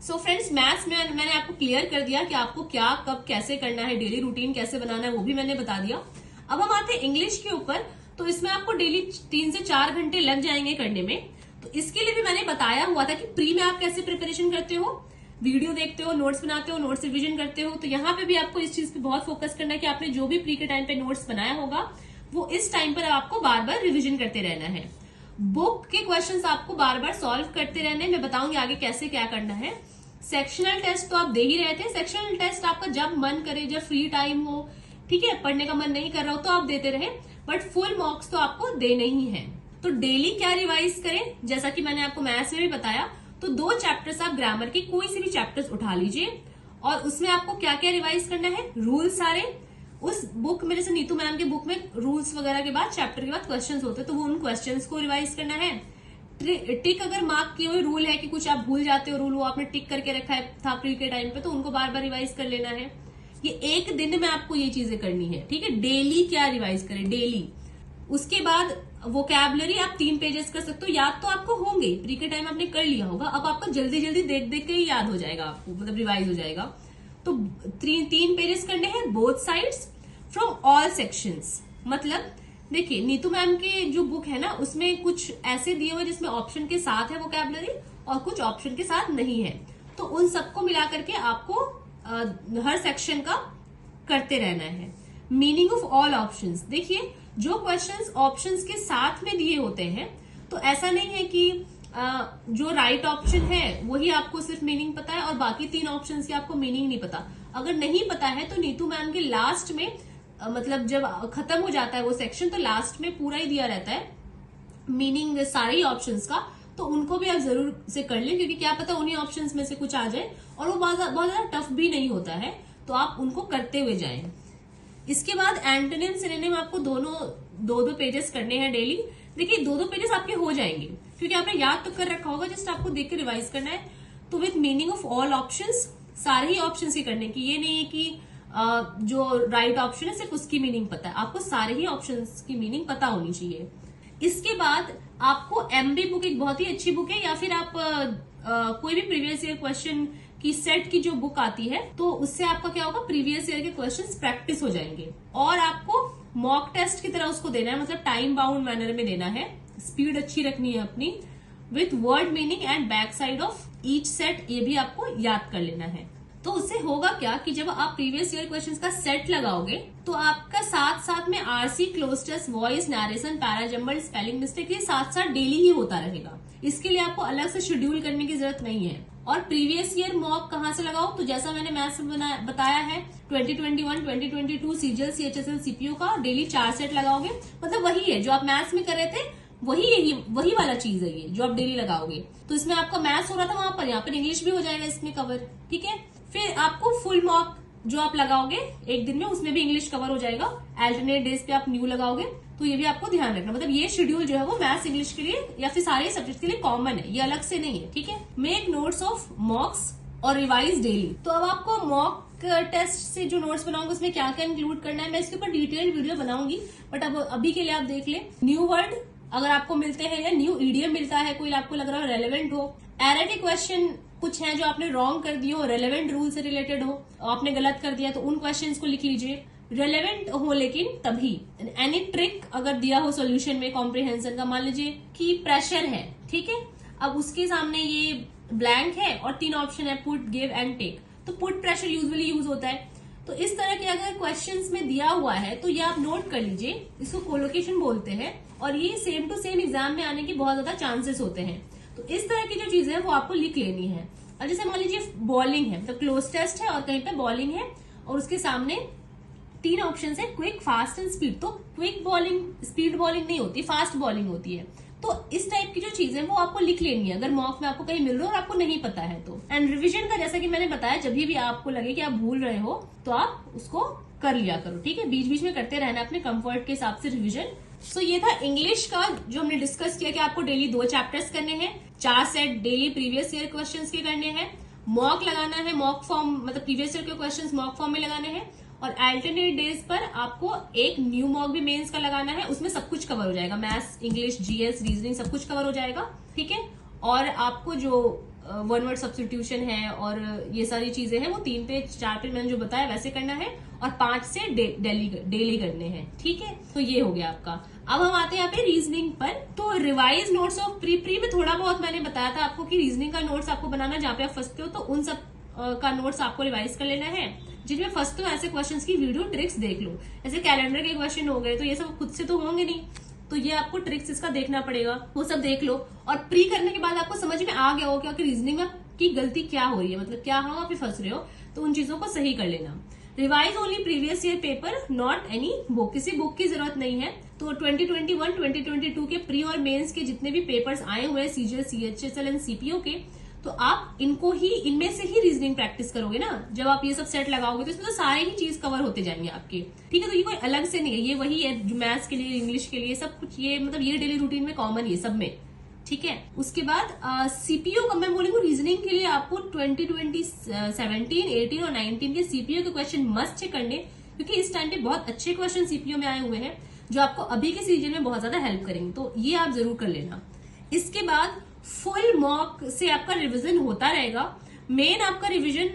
सो फ्रेंड्स मैथ्स में मैंने आपको क्लियर कर दिया कि आपको क्या कब कैसे करना है, डेली रूटीन कैसे बनाना है वो भी मैंने बता दिया। अब हम आते हैं इंग्लिश के ऊपर, तो इसमें आपको डेली 3 से 4 घंटे लग जाएंगे करने में। तो इसके लिए भी मैंने बताया हुआ था कि प्री में आप कैसे प्रिपरेशन करते हो, वीडियो देखते हो, नोट्स बनाते हो, नोट्स रिविजन करते हो। तो यहाँ पे भी आपको इस चीज पे बहुत फोकस करना है कि आपने जो भी प्री के टाइम पे नोट्स बनाया होगा वो इस टाइम पर आपको बार बार रिविजन करते रहना है। बुक के क्वेश्चंस आपको बार बार सॉल्व करते रहने, मैं बताऊंगी आगे कैसे क्या करना है। सेक्शनल टेस्ट तो आप दे ही रहे थे, सेक्शनल टेस्ट आपका जब मन करे, जब फ्री टाइम हो, ठीक है, पढ़ने का मन नहीं कर रहा हो तो आप देते रहे, बट फुल मार्क्स तो आपको देने ही है। तो डेली क्या रिवाइज करें, जैसा कि मैंने आपको मैथ्स में भी बताया, तो 2 चैप्टर्स आप ग्रामर के कोई से भी चैप्टर्स उठा लीजिए और उसमें आपको क्या क्या रिवाइज करना है, रूल सारे उस बुक में, जैसे नीतू मैम के बुक में रूल्स वगैरह के बाद चैप्टर के बाद क्वेश्चंस होते हैं, तो वो उन क्वेश्चंस को रिवाइज करना है। टिक अगर मार्क किए हुए रूल है कि कुछ आप भूल जाते हो रूल, वो आपने टिक करके रखा है था प्री के टाइम पे, तो उनको बार बार रिवाइज कर लेना है। ये एक दिन में आपको ये चीजें करनी है। ठीक है, डेली क्या रिवाइज करें, डेली। उसके बाद वोकैबुलरी आप 3 पेजेस कर सकते हो, याद तो आपको होंगे, प्री के टाइम आपने कर लिया होगा, अब आपको जल्दी जल्दी देख देख के ही याद हो जाएगा, आपको मतलब रिवाइज हो जाएगा। तो 3 पेजेस करने हैं both sides from all sections. मतलब देखिए नीतू मैम की जो बुक है ना उसमें कुछ ऐसे दिए हुए जिसमें ऑप्शन के साथ है वोकैबुलरी और कुछ ऑप्शन के साथ नहीं है, तो उन सबको मिला करके आपको हर सेक्शन का करते रहना है। मीनिंग ऑफ ऑल ऑप्शंस, देखिए जो क्वेश्चंस ऑप्शंस के साथ में दिए होते हैं तो ऐसा नहीं है कि जो राइट ऑप्शन है वही आपको सिर्फ मीनिंग पता है और बाकी 3 ऑप्शंस की आपको मीनिंग नहीं पता। अगर नहीं पता है तो नीतू मैम के लास्ट में मतलब जब खत्म हो जाता है वो सेक्शन तो लास्ट में पूरा ही दिया रहता है मीनिंग सारे ऑप्शंस का, तो उनको भी आप जरूर से कर लें क्योंकि क्या पता उन्हीं ऑप्शंस में से कुछ आ जाए और वो बहुत ज्यादा टफ भी नहीं होता है, तो आप उनको करते हुए जाएं। इसके बाद एंटोनिम सिनोनिम आपको दोनों 2-2 पेजेस करने हैं डेली। देखिए 2-2 पेजेस आपके हो जाएंगे क्योंकि आपने याद तो कर रखा होगा, जस्ट आपको देख के रिवाइज करना है। तो with meaning of all options, सारे ही ऑप्शंस ही करने की, ये नहीं है कि जो राइट ऑप्शन है सिर्फ उसकी मीनिंग पता है, आपको सारे ही ऑप्शंस की मीनिंग पता होनी चाहिए। इसके बाद आपको एमबी बुक एक बहुत ही अच्छी बुक है, या फिर आप कोई भी प्रीवियस ईयर क्वेश्चन की सेट की जो बुक आती है तो उससे आपका क्या होगा, प्रीवियस ईयर के क्वेश्चंस प्रैक्टिस हो जाएंगे और आपको मॉक टेस्ट की तरह उसको देना है, मतलब टाइम बाउंड मैनर में देना है, स्पीड अच्छी रखनी है अपनी, with word meaning and back side of each set, ये भी आपको याद कर लेना है। तो उससे होगा क्या कि जब आप प्रीवियस ईयर क्वेश्चंस का सेट लगाओगे तो आपका साथ साथ में RC, cloze test, voice, narration, parajumble, spelling mistake, ये साथ साथ डेली ही होता रहेगा। इसके लिए आपको अलग से शेड्यूल करने की जरूरत नहीं है। और प्रीवियस ईयर मॉक कहाँ से लगाओ, तो जैसा मैंने मैथ्स में बताया है 2021, 2022 सीजीएल, सीएचएसएल, सीपीयू का डेली 4 सेट लगाओगे, मतलब वही है जो आप मैथ्स में कर रहे थे, वही वाला चीज है ये जो आप डेली लगाओगे। तो इसमें आपका मैथ्स हो रहा था वहां पर, यहाँ पर इंग्लिश भी हो जाएगा इसमें कवर, ठीक है। फिर आपको फुल मॉक जो आप लगाओगे एक दिन में उसमें भी इंग्लिश कवर हो जाएगा। अल्टरनेट डेज पे आप न्यू लगाओगे, तो ये भी आपको ध्यान रखना, मतलब ये शेड्यूल जो है वो मैथ्स इंग्लिश के लिए या फिर सारे सब्जेक्ट के लिए कॉमन है, ये अलग से नहीं है, ठीक है। मेक नोट्स ऑफ मॉक्स और रिवाइज डेली। तो अब आपको मॉक टेस्ट से जो नोट्स बनाऊंगे उसमें क्या क्या इंक्लूड करना है, मैं इसके ऊपर डिटेल्ड वीडियो बनाऊंगी, बट अब अभी के लिए आप देख ले। न्यू वर्ड अगर आपको मिलते हैं या न्यू ईडियम मिलता है, कोई आपको लग रहा है रेलेवेंट हो, एरर क्वेश्चन कुछ हैं जो आपने रॉन्ग कर दिए हो, रेलेवेंट रूल से रिलेटेड हो, आपने गलत कर दिया तो उन क्वेश्चंस को लिख लीजिए, रेलेवेंट हो लेकिन तभी। एनी ट्रिक अगर दिया हो सॉल्यूशन में कॉम्प्रिहेंशन का, मान लीजिए कि प्रेशर है, ठीक है, अब उसके सामने ये ब्लैंक है और 3 ऑप्शन है, पुट, गिव एंड टेक, तो पुट प्रेशर यूजुअली यूज होता है। तो इस तरह के अगर क्वेश्चंस में दिया हुआ है तो ये आप नोट कर लीजिए, इसको कोलोकेशन बोलते हैं और ये सेम टू सेम एग्जाम में आने के बहुत ज्यादा चांसेस होते हैं। तो इस तरह की जो चीजें हैं वो आपको लिख लेनी है। और जैसे मान लीजिए बॉलिंग है, मतलब क्लोज टेस्ट है और कहीं पे बॉलिंग है और उसके सामने 3 ऑप्शन है, क्विक, फास्ट एंड स्पीड। तो क्विक बॉलिंग, स्पीड बॉलिंग नहीं होती, फास्ट बॉलिंग होती है। तो इस टाइप की जो चीजें वो आपको लिख लेनी है अगर मॉक में आपको कहीं मिल रहा है और आपको नहीं पता है तो। एंड रिविजन का जैसा कि मैंने बताया, जब भी आपको लगे कि आप भूल रहे हो तो आप उसको कर लिया करो, ठीक है, बीच बीच में करते रहना अपने कंफर्ट के हिसाब से रिविजन। सो ये था इंग्लिश का जो हमने डिस्कस किया कि आपको डेली 2 चैप्टर्स करने हैं, 4 set daily previous year questions के करने हैं, मॉक लगाना है, मॉक फॉर्म मतलब प्रीवियस ईयर के क्वेश्चंस मॉक फॉर्म में लगाने हैं, और अल्टरनेट डेज पर आपको एक न्यू मॉक भी मेंस का लगाना है, उसमें सब कुछ कवर हो जाएगा, मैथ्स, इंग्लिश, जीएस, रीजनिंग सब कुछ कवर हो जाएगा, ठीक है। और आपको जो 1 वर्ड सब्स्टिट्यूशन है और ये सारी चीजें हैं वो 3 पे 4 पे मैंने जो बताया वैसे करना है और 5 से डेली करने हैं, ठीक है। तो ये हो गया आपका। अब हम आते हैं यहाँ पे रीजनिंग पर। तो रिवाइज नोट्स ऑफ प्री में थोड़ा बहुत मैंने बताया था आपको कि रीजनिंग का नोट्स आपको बनाना, जहाँ पे आप फंसते हो तो उन सब का नोट्स आपको रिवाइज कर लेना है। जिनमें फंसते हो ऐसे क्वेश्चंस की वीडियो ट्रिक्स देख लो, जैसे कैलेंडर के क्वेश्चन हो गए तो ये सब खुद से तो होंगे नहीं, तो ये आपको ट्रिक्स इसका देखना पड़ेगा, वो सब देख लो। और प्री करने के बाद आपको समझ में आ गया हो क्या कि रीजनिंग में की गलती क्या हो रही है, मतलब क्या हम आप फंस रहे हो, तो उन चीजों को सही कर लेना। Revise only previous year paper, not any book, किसी बुक की जरूरत नहीं है। तो 2021, 2022 के प्री और मेंस के जितने भी पेपर्स आए हुए हैं सीजीएल, सीएचएसएल एंड सीपीओ के, तो आप इनको ही, इनमें से ही रीजनिंग प्रैक्टिस करोगे ना। जब आप ये सब सेट लगाओगे तो इसमें तो सारे ही चीज कवर होते जाएंगे आपके, ठीक है। तो ये कोई अलग से नहीं है, ये वही है जो मैथ्स के लिए, इंग्लिश के लिए, सब कुछ ये मतलब ये डेली रूटीन में कॉमन है सब में, ठीक है। उसके बाद सीपीओ का मैं बोलूंगी रीजनिंग के लिए आपको 2020, 17, 18 और 19 के सीपीओ के क्वेश्चन मस्ट चेक करने, क्योंकि इस टाइम पे बहुत अच्छे क्वेश्चन सीपीओ में आए हुए हैं जो आपको अभी के सीजन में बहुत ज्यादा हेल्प करेंगे, तो ये आप जरूर कर लेना। इसके बाद फुल मॉक से आपका रिवीजन होता रहेगा। मेन आपका रिवीजन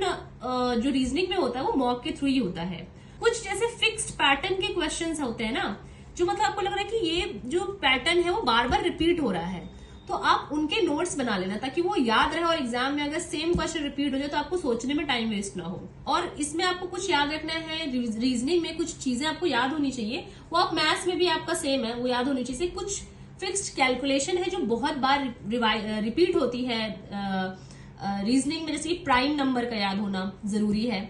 जो रीजनिंग में होता है वो मॉक के थ्रू ही होता है। कुछ जैसे फिक्स्ड पैटर्न के क्वेश्चंस होते हैं ना, जो मतलब आपको लग रहा है कि ये जो पैटर्न है वो बार बार रिपीट हो रहा है, तो आप उनके नोट्स बना लेना ताकि वो याद रहे, और एग्जाम में अगर सेम क्वेश्चन रिपीट हो जाए तो आपको सोचने में टाइम वेस्ट ना हो। और इसमें आपको कुछ याद रखना है, रीजनिंग में कुछ चीजें आपको याद होनी चाहिए, वो आप मैथ्स में भी आपका सेम है, वो याद होनी चाहिए। कुछ फिक्स्ड कैलकुलेशन है जो बहुत बार रिपीट होती है रीजनिंग में, जैसे कि प्राइम नंबर का याद होना जरूरी है,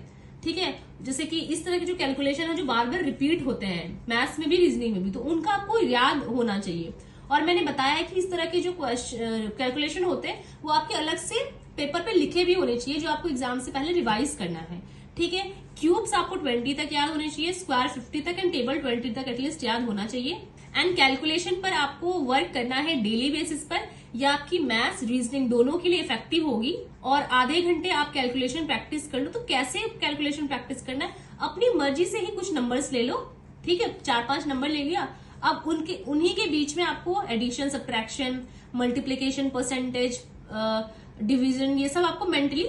ठीक है। जैसे कि इस तरह के जो कैलकुलेशन है जो बार बार रिपीट होते हैं मैथ्स में भी रीजनिंग में भी, तो उनका आपको याद होना चाहिए। और मैंने बताया है कि इस तरह के जो कैलकुलेशन होते हैं वो आपके अलग से पेपर पे लिखे भी होने चाहिए, जो आपको एग्जाम से पहले रिवाइज करना है, ठीक है। क्यूब्स आपको 20 तक याद होने चाहिए, स्क्वायर 50 तक एंड टेबल 20 तक एटलीस्ट याद होना चाहिए। एंड कैलकुलेशन पर आपको वर्क करना है डेली बेसिस पर, या आपकी मैथ्स रीजनिंग दोनों के लिए इफेक्टिव होगी। और आधे घंटे आप कैलकुलेशन प्रैक्टिस कर लो। तो कैसे कैलकुलेशन प्रैक्टिस करना है, अपनी मर्जी से ही कुछ नंबर्स ले लो, ठीक है, 4-5 नंबर ले लिया, अब उन्हीं के बीच में आपको addition, subtraction, multiplication, percentage, division, ये सब आपको मेंटली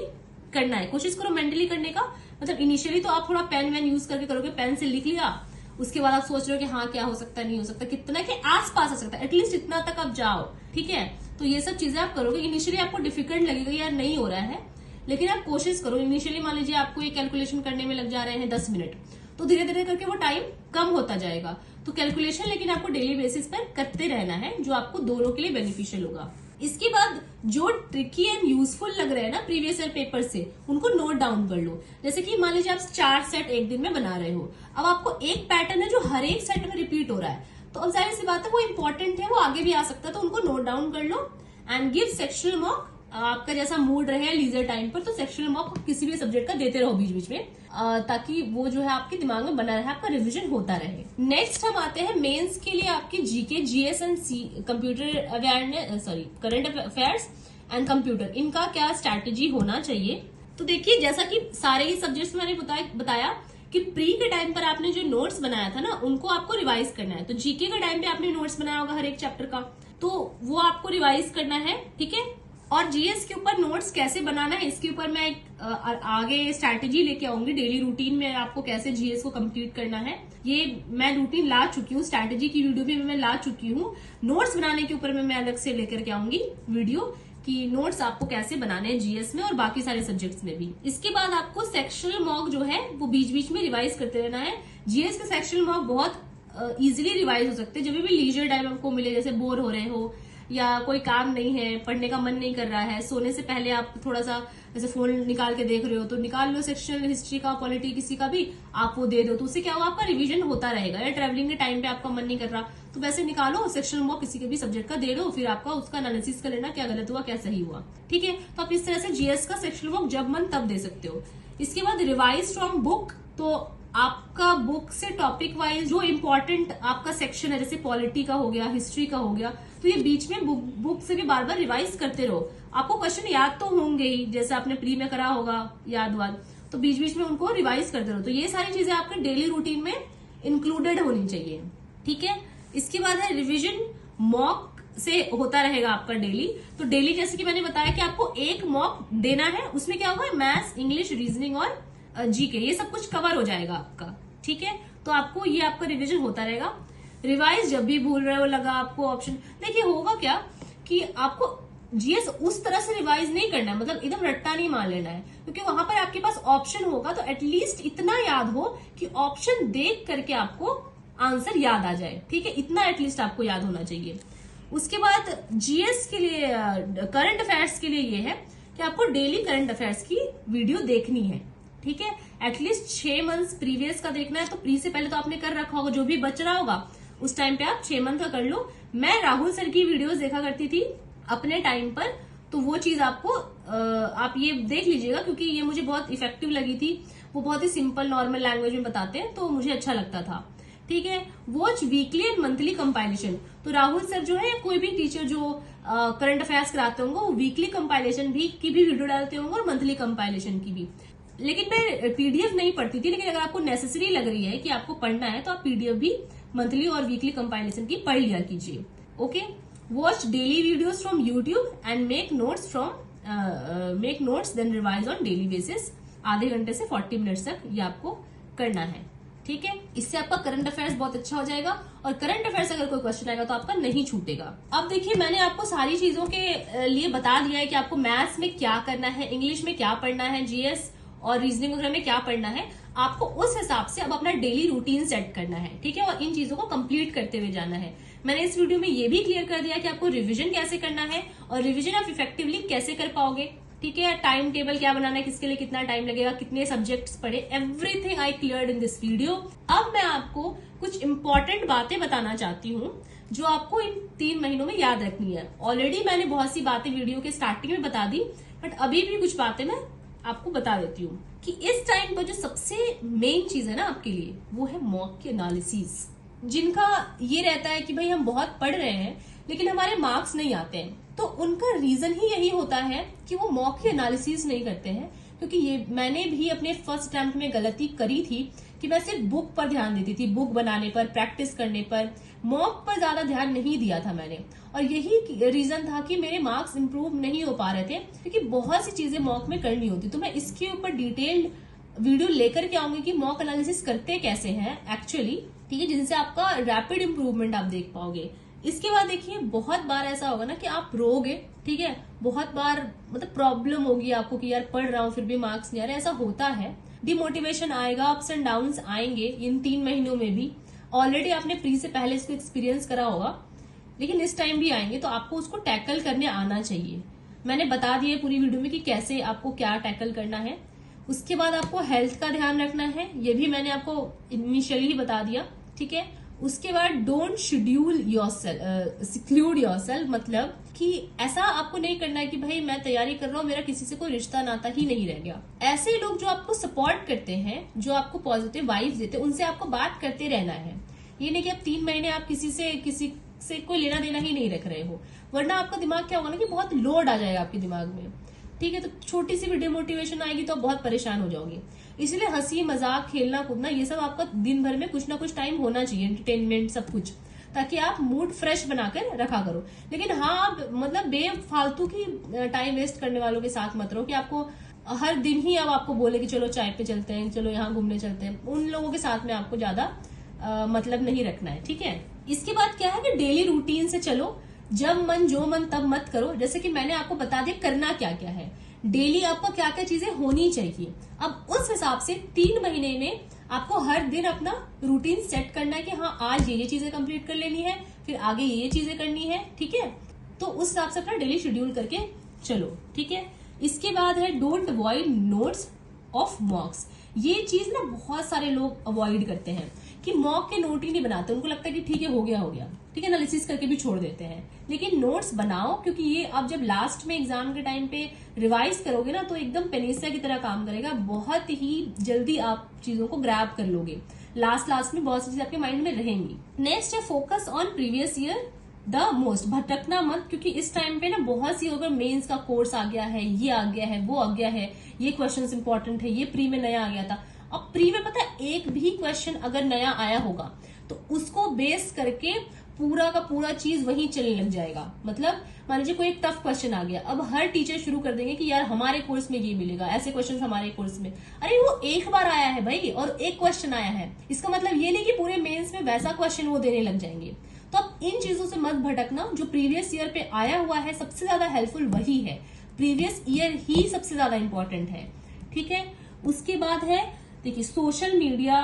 करना है। कोशिश करो मेंटली करने का। मतलब इनिशियली तो आप थोड़ा पेन वैन यूज करके करोगे, पेन से लिख लिया, उसके बाद आप सोच रहे हो कि हाँ क्या हो सकता है, नहीं हो सकता, कितना के आसपास आ सकता है, एटलीस्ट इतना तक आप जाओ, ठीक है। तो ये सब चीजें आप करोगे। इनिशियली आपको डिफिकल्ट लगेगा, यार नहीं हो रहा है, लेकिन आप कोशिश करो। इनिशियली मान लीजिए आपको ये कैलकुलेशन करने में लग जा रहे हैं 10 मिनट, तो धीरे धीरे करके वो टाइम कम होता जाएगा। तो कैलकुलेशन लेकिन आपको डेली बेसिस पर करते रहना है, जो आपको दोनों के लिए बेनिफिशियल होगा। इसके बाद जो ट्रिकी एंड यूजफुल लग रहे हैं ना प्रीवियस ईयर पेपर से, उनको नोट डाउन कर लो। जैसे कि मान लीजिए आप 4 सेट एक दिन में बना रहे हो, अब आपको एक पैटर्न है जो हर एक सेट में रिपीट हो रहा है, तो अब जाहिर सी बात है वो इंपॉर्टेंट है, वो आगे भी आ सकता है, तो उनको नोट डाउन कर लो। And give sectional mock. आपका जैसा मूड रहे लीजर टाइम पर, तो सेक्शनल मॉक किसी भी सब्जेक्ट का देते रहो बीच बीच में, ताकि वो जो है आपके दिमाग में बना रहे, आपका रिवीजन होता रहे। नेक्स्ट हम आते हैं मेंस के लिए आपके GK, GS and computer awareness, current affairs and computer, इनका क्या स्ट्रैटेजी होना चाहिए। तो देखिए, जैसा कि सारे ही सब्जेक्ट्स मैंने बताया कि प्री के टाइम पर आपने जो नोट्स बनाया था ना, उनको आपको रिवाइज करना है। तो जीके के टाइम पे आपने नोट्स बनाया होगा हर एक चैप्टर का, तो वो आपको रिवाइज करना है, ठीक है। और जीएस के ऊपर नोट्स कैसे बनाना है, इसके ऊपर मैं आगे स्ट्रैटेजी लेके आऊंगी। डेली रूटीन में आपको कैसे जीएस को कंप्लीट करना है, ये मैं रूटीन ला चुकी हूँ, स्ट्रैटेजी की वीडियो भी मैं ला चुकी हूँ। नोट्स बनाने के ऊपर मैं अलग से लेकर के आऊंगी वीडियो, कि नोट्स आपको कैसे बनाने हैं जीएस में और बाकी सारे सब्जेक्ट्स में भी। इसके बाद आपको सेक्शनल मॉक जो है वो बीच बीच में रिवाइज करते रहना है। जीएस के सेक्शनल मॉक बहुत इजीली रिवाइज हो सकते हैं, जब भी लीजर टाइम आपको मिले, जैसे बोर हो रहे हो या कोई काम नहीं है, पढ़ने का मन नहीं कर रहा है, सोने से पहले आप थोड़ा सा जैसे फोन निकाल के देख रहे हो, तो निकाल लो सेक्शनल हिस्ट्री का, पॉलिटी किसी का भी, आप वो दे दो, तो उससे क्या होगा, आपका रिवीजन होता रहेगा। या ट्रेवलिंग के टाइम पे आपका मन नहीं कर रहा, तो वैसे निकालो सेक्शनल मॉक किसी के भी सब्जेक्ट का दे दो, फिर आपका उसका एनालिसिस कर लेना, क्या गलत हुआ क्या सही हुआ, ठीक है। तो आप इस तरह से जीएस का सेक्शनल मॉक जब मन तब दे सकते हो। इसके बाद रिवाइज फ्रॉम बुक, तो आपका बुक से टॉपिक वाइज जो इम्पोर्टेंट आपका सेक्शन है, जैसे पॉलिटी का हो गया, हिस्ट्री का हो गया, तो ये बीच में बुक से भी बार बार रिवाइज करते रहो। आपको क्वेश्चन याद तो होंगे ही, जैसे आपने प्री में करा होगा याद, तो बीच बीच में उनको रिवाइज करते रहो। तो ये सारी चीजें आपके डेली रूटीन में इंक्लूडेड होनी चाहिए, ठीक है। इसके बाद है रिविजन, मॉक से होता रहेगा आपका डेली। तो डेली जैसे कि मैंने बताया कि आपको एक मॉक देना है, उसमें क्या होगा, मैथ्स, इंग्लिश, रीजनिंग और जीके, ये सब कुछ कवर हो जाएगा आपका, ठीक है। तो आपको ये आपका रिवीजन होता रहेगा। रिवाइज जब भी भूल रहे हो, लगा आपको ऑप्शन, देखिए होगा क्या कि आपको जीएस उस तरह से रिवाइज नहीं करना है, मतलब एकदम रट्टा नहीं मार लेना है, क्योंकि वहां पर आपके पास ऑप्शन होगा, तो एटलीस्ट इतना याद हो कि ऑप्शन देख करके आपको आंसर याद आ जाए, ठीक है, इतना एटलीस्ट आपको याद होना चाहिए। उसके बाद जीएस के लिए, करंट अफेयर्स के लिए ये है कि आपको डेली करंट अफेयर्स की वीडियो देखनी है, ठीक है। एटलीस्ट 6 मंथ्स प्रीवियस का देखना है, तो प्री से पहले तो आपने कर रखा होगा, जो भी बच रहा होगा उस टाइम पे आप 6 मंथ का कर लो। मैं राहुल सर की वीडियोस देखा करती थी अपने टाइम पर, तो वो चीज आपको आप ये देख लीजिएगा, क्योंकि ये मुझे बहुत इफेक्टिव लगी थी। वो बहुत ही सिंपल नॉर्मल लैंग्वेज में बताते हैं, तो मुझे अच्छा लगता था, ठीक है। Watch weekly and monthly compilation, तो राहुल सर जो है, कोई भी टीचर जो करंट अफेयर्स कराते होंगे, वो वीकली कंपाइलेशन की भी वीडियो डालते होंगे और मंथली कंपाइलेशन की भी। लेकिन मैं पीडीएफ नहीं पढ़ती थी, लेकिन अगर आपको नेसेसरी लग रही है कि आपको पढ़ना है, तो आप पीडीएफ भी मंथली और वीकली कंपाइलेशन की पढ़ लिया कीजिए, okay. Watch daily videos from YouTube and make notes then revise on daily basis. आधे घंटे से 40 मिनट्स तक ये आपको करना है, ठीक है, इससे आपका करंट अफेयर्स बहुत अच्छा हो जाएगा और करंट अफेयर्स अगर कोई क्वेश्चन आएगा तो आपका नहीं छूटेगा। अब देखिए, मैंने आपको सारी चीजों के लिए बता दिया है कि आपको मैथ्स में क्या करना है, इंग्लिश में क्या पढ़ना है, जीएस और रीजनिंग वगैरह में क्या पढ़ना है। आपको उस हिसाब से अब अपना डेली रूटीन सेट करना है, ठीक है, और इन चीजों को कंप्लीट करते हुए जाना है। मैंने इस वीडियो में ये भी क्लियर कर दिया कि आपको रिवीजन कैसे करना है और रिवीजन आप इफेक्टिवली कैसे कर पाओगे, ठीक है, टाइम टेबल क्या बनाना है, किसके लिए कितना टाइम लगेगा, कितने सब्जेक्ट्स पढ़े, everything I cleared in this video. अब मैं आपको कुछ इंपॉर्टेंट बातें बताना चाहती हूँ जो आपको इन 3 महीनों में याद रखनी है। ऑलरेडी मैंने बहुत सी बातें वीडियो के स्टार्टिंग में बता दी, बट अभी भी कुछ बातें मैं आपको बता देती हूँ कि इस टाइम पर जो सबसे मेन चीज है ना आपके लिए, वो है मॉक के एनालिसिस, जिनका ये रहता है कि भाई हम बहुत पढ़ रहे हैं लेकिन हमारे मार्क्स नहीं आते हैं। तो उनका रीजन ही यही होता है कि वो मॉक की एनालिसिस नहीं करते हैं, क्योंकि ये मैंने भी अपने फर्स्ट अटेम्प्ट में गलती करी थी कि मैं सिर्फ बुक पर ध्यान देती थी, बुक बनाने पर, प्रैक्टिस करने पर, मॉक पर ज्यादा ध्यान नहीं दिया था मैंने। और यही रीजन था कि मेरे मार्क्स इंप्रूव नहीं हो पा रहे थे, क्योंकि बहुत सी चीजें मॉक में करनी होती। तो मैं इसके ऊपर डिटेल्ड वीडियो लेकर के आऊंगी कि मॉक एनालिसिस करते कैसे हैं एक्चुअली, ठीक है, जिनसे आपका रैपिड इंप्रूवमेंट आप देख पाओगे। इसके बाद देखिए, बहुत बार ऐसा होगा ना कि आप रोगे, ठीक है, बहुत बार मतलब प्रॉब्लम होगी आपको कि यार पढ़ रहा हूँ फिर भी मार्क्स नहीं आ रहे, ऐसा होता है। डिमोटिवेशन आएगा, अप्स एंड डाउन्स आएंगे इन 3 महीनों में भी। ऑलरेडी आपने प्री से पहले इसको एक्सपीरियंस करा होगा, लेकिन इस टाइम भी आएंगे, तो आपको उसको टैकल करने आना चाहिए। मैंने बता दिया पूरी वीडियो में कि कैसे आपको क्या टैकल करना है। उसके बाद आपको हेल्थ का ध्यान रखना है, ये भी मैंने आपको इनिशियली ही बता दिया, ठीक है। उसके बाद डोंट शेड्यूल योरसेल्फ, सिक्लूड योरसेल्फ, मतलब कि ऐसा आपको नहीं करना है कि भाई मैं तैयारी कर रहा हूँ, मेरा किसी से कोई रिश्ता नाता ही नहीं रह गया। ऐसे लोग जो आपको सपोर्ट करते हैं, जो आपको पॉजिटिव वाइब्स देते हैं, उनसे आपको बात करते रहना है। ये नहीं कि आप 3 महीने आप किसी से कोई लेना देना ही नहीं रख रहे हो, वरना आपका दिमाग क्या होगा ना कि बहुत लोड आ जाएगा आपके दिमाग में, ठीक है। तो छोटी सी भी डिमोटिवेशन आएगी तो आप बहुत परेशान हो जाओगे। इसलिए हंसी मजाक, खेलना कूदना, ये सब आपका दिन भर में कुछ ना कुछ टाइम होना चाहिए, एंटरटेनमेंट सब कुछ, ताकि आप मूड फ्रेश बनाकर रखा करो। लेकिन हाँ, आप मतलब बेफालतू की टाइम वेस्ट करने वालों के साथ मत रहो कि आपको हर दिन ही अब आपको बोले कि चलो चाय पे चलते हैं, चलो यहाँ घूमने चलते हैं। उन लोगों के साथ में आपको ज्यादा मतलब नहीं रखना है, ठीक है। इसके बाद क्या है कि डेली रूटीन से चलो, जब मन जो मन तब मत करो। जैसे कि मैंने आपको बता दिया करना क्या क्या है, डेली आपको क्या क्या चीजें होनी चाहिए। अब उस हिसाब से 3 महीने में आपको हर दिन अपना रूटीन सेट करना है कि हाँ आज ये चीजें कंप्लीट कर लेनी है, फिर आगे ये चीजें करनी है, ठीक है। तो उस हिसाब से अपना डेली शेड्यूल करके चलो, ठीक है। इसके बाद है डोंट अवॉइड नोट्स ऑफ मॉक्स। ये चीज ना बहुत सारे लोग अवॉइड करते हैं कि मॉक के नोट ही नहीं बनाते, उनको लगता है कि ठीक है हो गया, ठीक है, एनालिसिस करके भी छोड़ देते हैं। लेकिन नोट्स बनाओ, क्योंकि ये आप जब लास्ट में एग्जाम के टाइम पे रिवाइज करोगे ना, तो एकदम पेनेसिया की तरह काम करेगा, बहुत ही जल्दी आप चीजों को ग्रैब कर लोगे। लास्ट में बहुत सी चीजें आपके माइंड में रहेंगी। नेक्स्ट है focus on previous year the most, भटकना मत, क्योंकि इस टाइम पे ना बहुत सी, अगर मेंस का कोर्स आ गया है, ये आ गया है, वो आ गया है, ये क्वेश्चंस इंपॉर्टेंट है, ये प्री में नया आ गया था। अब प्री में पता है एक भी क्वेश्चन अगर नया आया होगा तो उसको बेस करके पूरा का पूरा चीज वहीं चलने लग जाएगा। मतलब मान लीजिए कोई एक टफ क्वेश्चन आ गया, अब हर टीचर शुरू कर देंगे कि यार हमारे कोर्स में ये मिलेगा, ऐसे क्वेश्चन हमारे कोर्स में। अरे वो एक बार आया है भाई और एक क्वेश्चन आया है, इसका मतलब ये नहीं कि पूरे मेंस में वैसा क्वेश्चन वो देने लग जाएंगे। तो अब इन चीजों से मत भटकना, जो प्रीवियस ईयर पे आया हुआ है सबसे ज्यादा हेल्पफुल वही है, प्रीवियस ईयर ही सबसे ज्यादा इंपॉर्टेंट है, ठीक है। उसके बाद है देखिए, सोशल मीडिया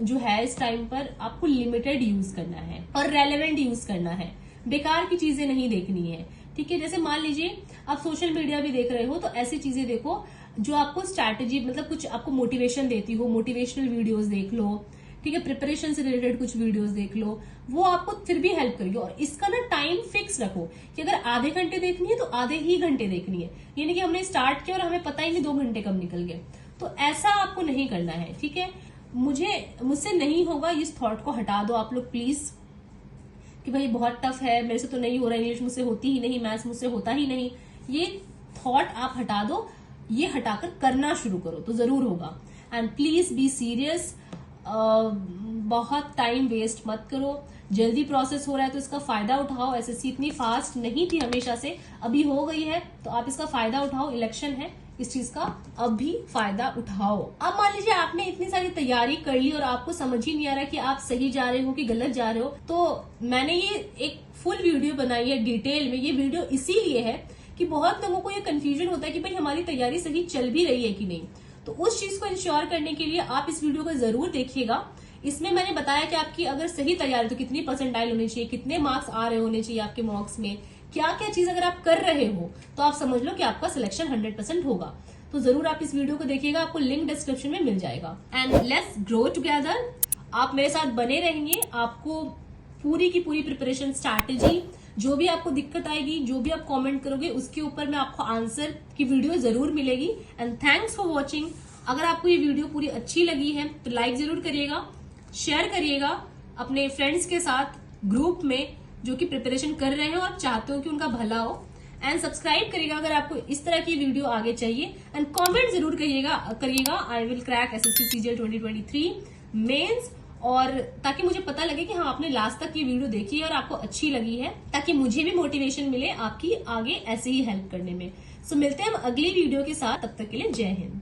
जो है इस टाइम पर आपको लिमिटेड यूज करना है और रेलेवेंट यूज करना है, बेकार की चीजें नहीं देखनी है, ठीक है। जैसे मान लीजिए आप सोशल मीडिया भी देख रहे हो तो ऐसी चीजें देखो जो आपको स्ट्रैटेजी, मतलब कुछ आपको मोटिवेशन देती हो, मोटिवेशनल वीडियोस देख लो, ठीक है, प्रिपरेशन से रिलेटेड कुछ वीडियोस देख लो, वो आपको फिर भी हेल्प करेगी। और इसका ना टाइम फिक्स रखो कि अगर आधे घंटे देखनी है तो आधे ही घंटे देखनी है, यानी कि हमने स्टार्ट किया और हमें पता ही नहीं 2 घंटे कब निकल गए। तो ऐसा आपको नहीं करना है, ठीक है। मुझसे नहीं होगा, इस थॉट को हटा दो आप लोग प्लीज, कि भाई बहुत टफ है, मेरे से तो नहीं हो रहा, इंग्लिश मुझसे होती ही नहीं, मैथ्स मुझसे होता ही नहीं, ये थॉट आप हटा दो। ये हटाकर करना शुरू करो तो जरूर होगा। एंड प्लीज बी सीरियस, बहुत टाइम वेस्ट मत करो, जल्दी प्रोसेस हो रहा है तो इसका फायदा उठाओ। एसएससी इतनी फास्ट नहीं थी हमेशा से, अभी हो गई है, तो आप इसका फायदा उठाओ। इलेक्शन है, इस चीज का अब भी फायदा उठाओ। अब मान लीजिए आपने इतनी सारी तैयारी कर ली और आपको समझ ही नहीं आ रहा कि आप सही जा रहे हो कि गलत जा रहे हो, तो मैंने ये एक फुल वीडियो बनाई है डिटेल में। ये वीडियो इसीलिए है कि बहुत लोगों को ये कंफ्यूजन होता है कि भाई हमारी तैयारी सही चल भी रही है कि नहीं। तो उस चीज को इंश्योर करने के लिए आप इस वीडियो को जरूर देखिएगा। इसमें मैंने बताया कि आपकी अगर सही तैयारी तो कितनी परसेंटाइल होनी चाहिए, कितने मार्क्स आ रहे होने चाहिए आपके मॉक्स में, क्या क्या चीज अगर आप कर रहे हो तो आप समझ लो कि आपका सिलेक्शन 100% होगा। तो जरूर आप इस वीडियो को देखिएगा, आपको लिंक डिस्क्रिप्शन में मिल जाएगा। And let's grow together. आप मेरे साथ बने रहेंगे, आपको पूरी की पूरी प्रिपरेशन स्ट्रैटेजी, जो भी आपको दिक्कत आएगी, जो भी आप कमेंट करोगे उसके ऊपर में आपको आंसर की वीडियो जरूर मिलेगी। And thanks for watching. अगर आपको ये वीडियो पूरी अच्छी लगी है तो लाइक जरूर करिएगा, शेयर करिएगा अपने फ्रेंड्स के साथ ग्रुप में जो कि प्रिपरेशन कर रहे हैं और चाहते हो कि उनका भला हो। एंड सब्सक्राइब करिएगा अगर आपको इस तरह की वीडियो आगे चाहिए। एंड कमेंट जरूर करिएगा I will crack SSC CGL 2023 mains, और ताकि मुझे पता लगे कि हाँ आपने लास्ट तक ये वीडियो देखी है और आपको अच्छी लगी है, ताकि मुझे भी मोटिवेशन मिले आपकी आगे ऐसे ही हेल्प करने में। सो मिलते हैं हम अगली वीडियो के साथ, तब तक के लिए जय हिंद।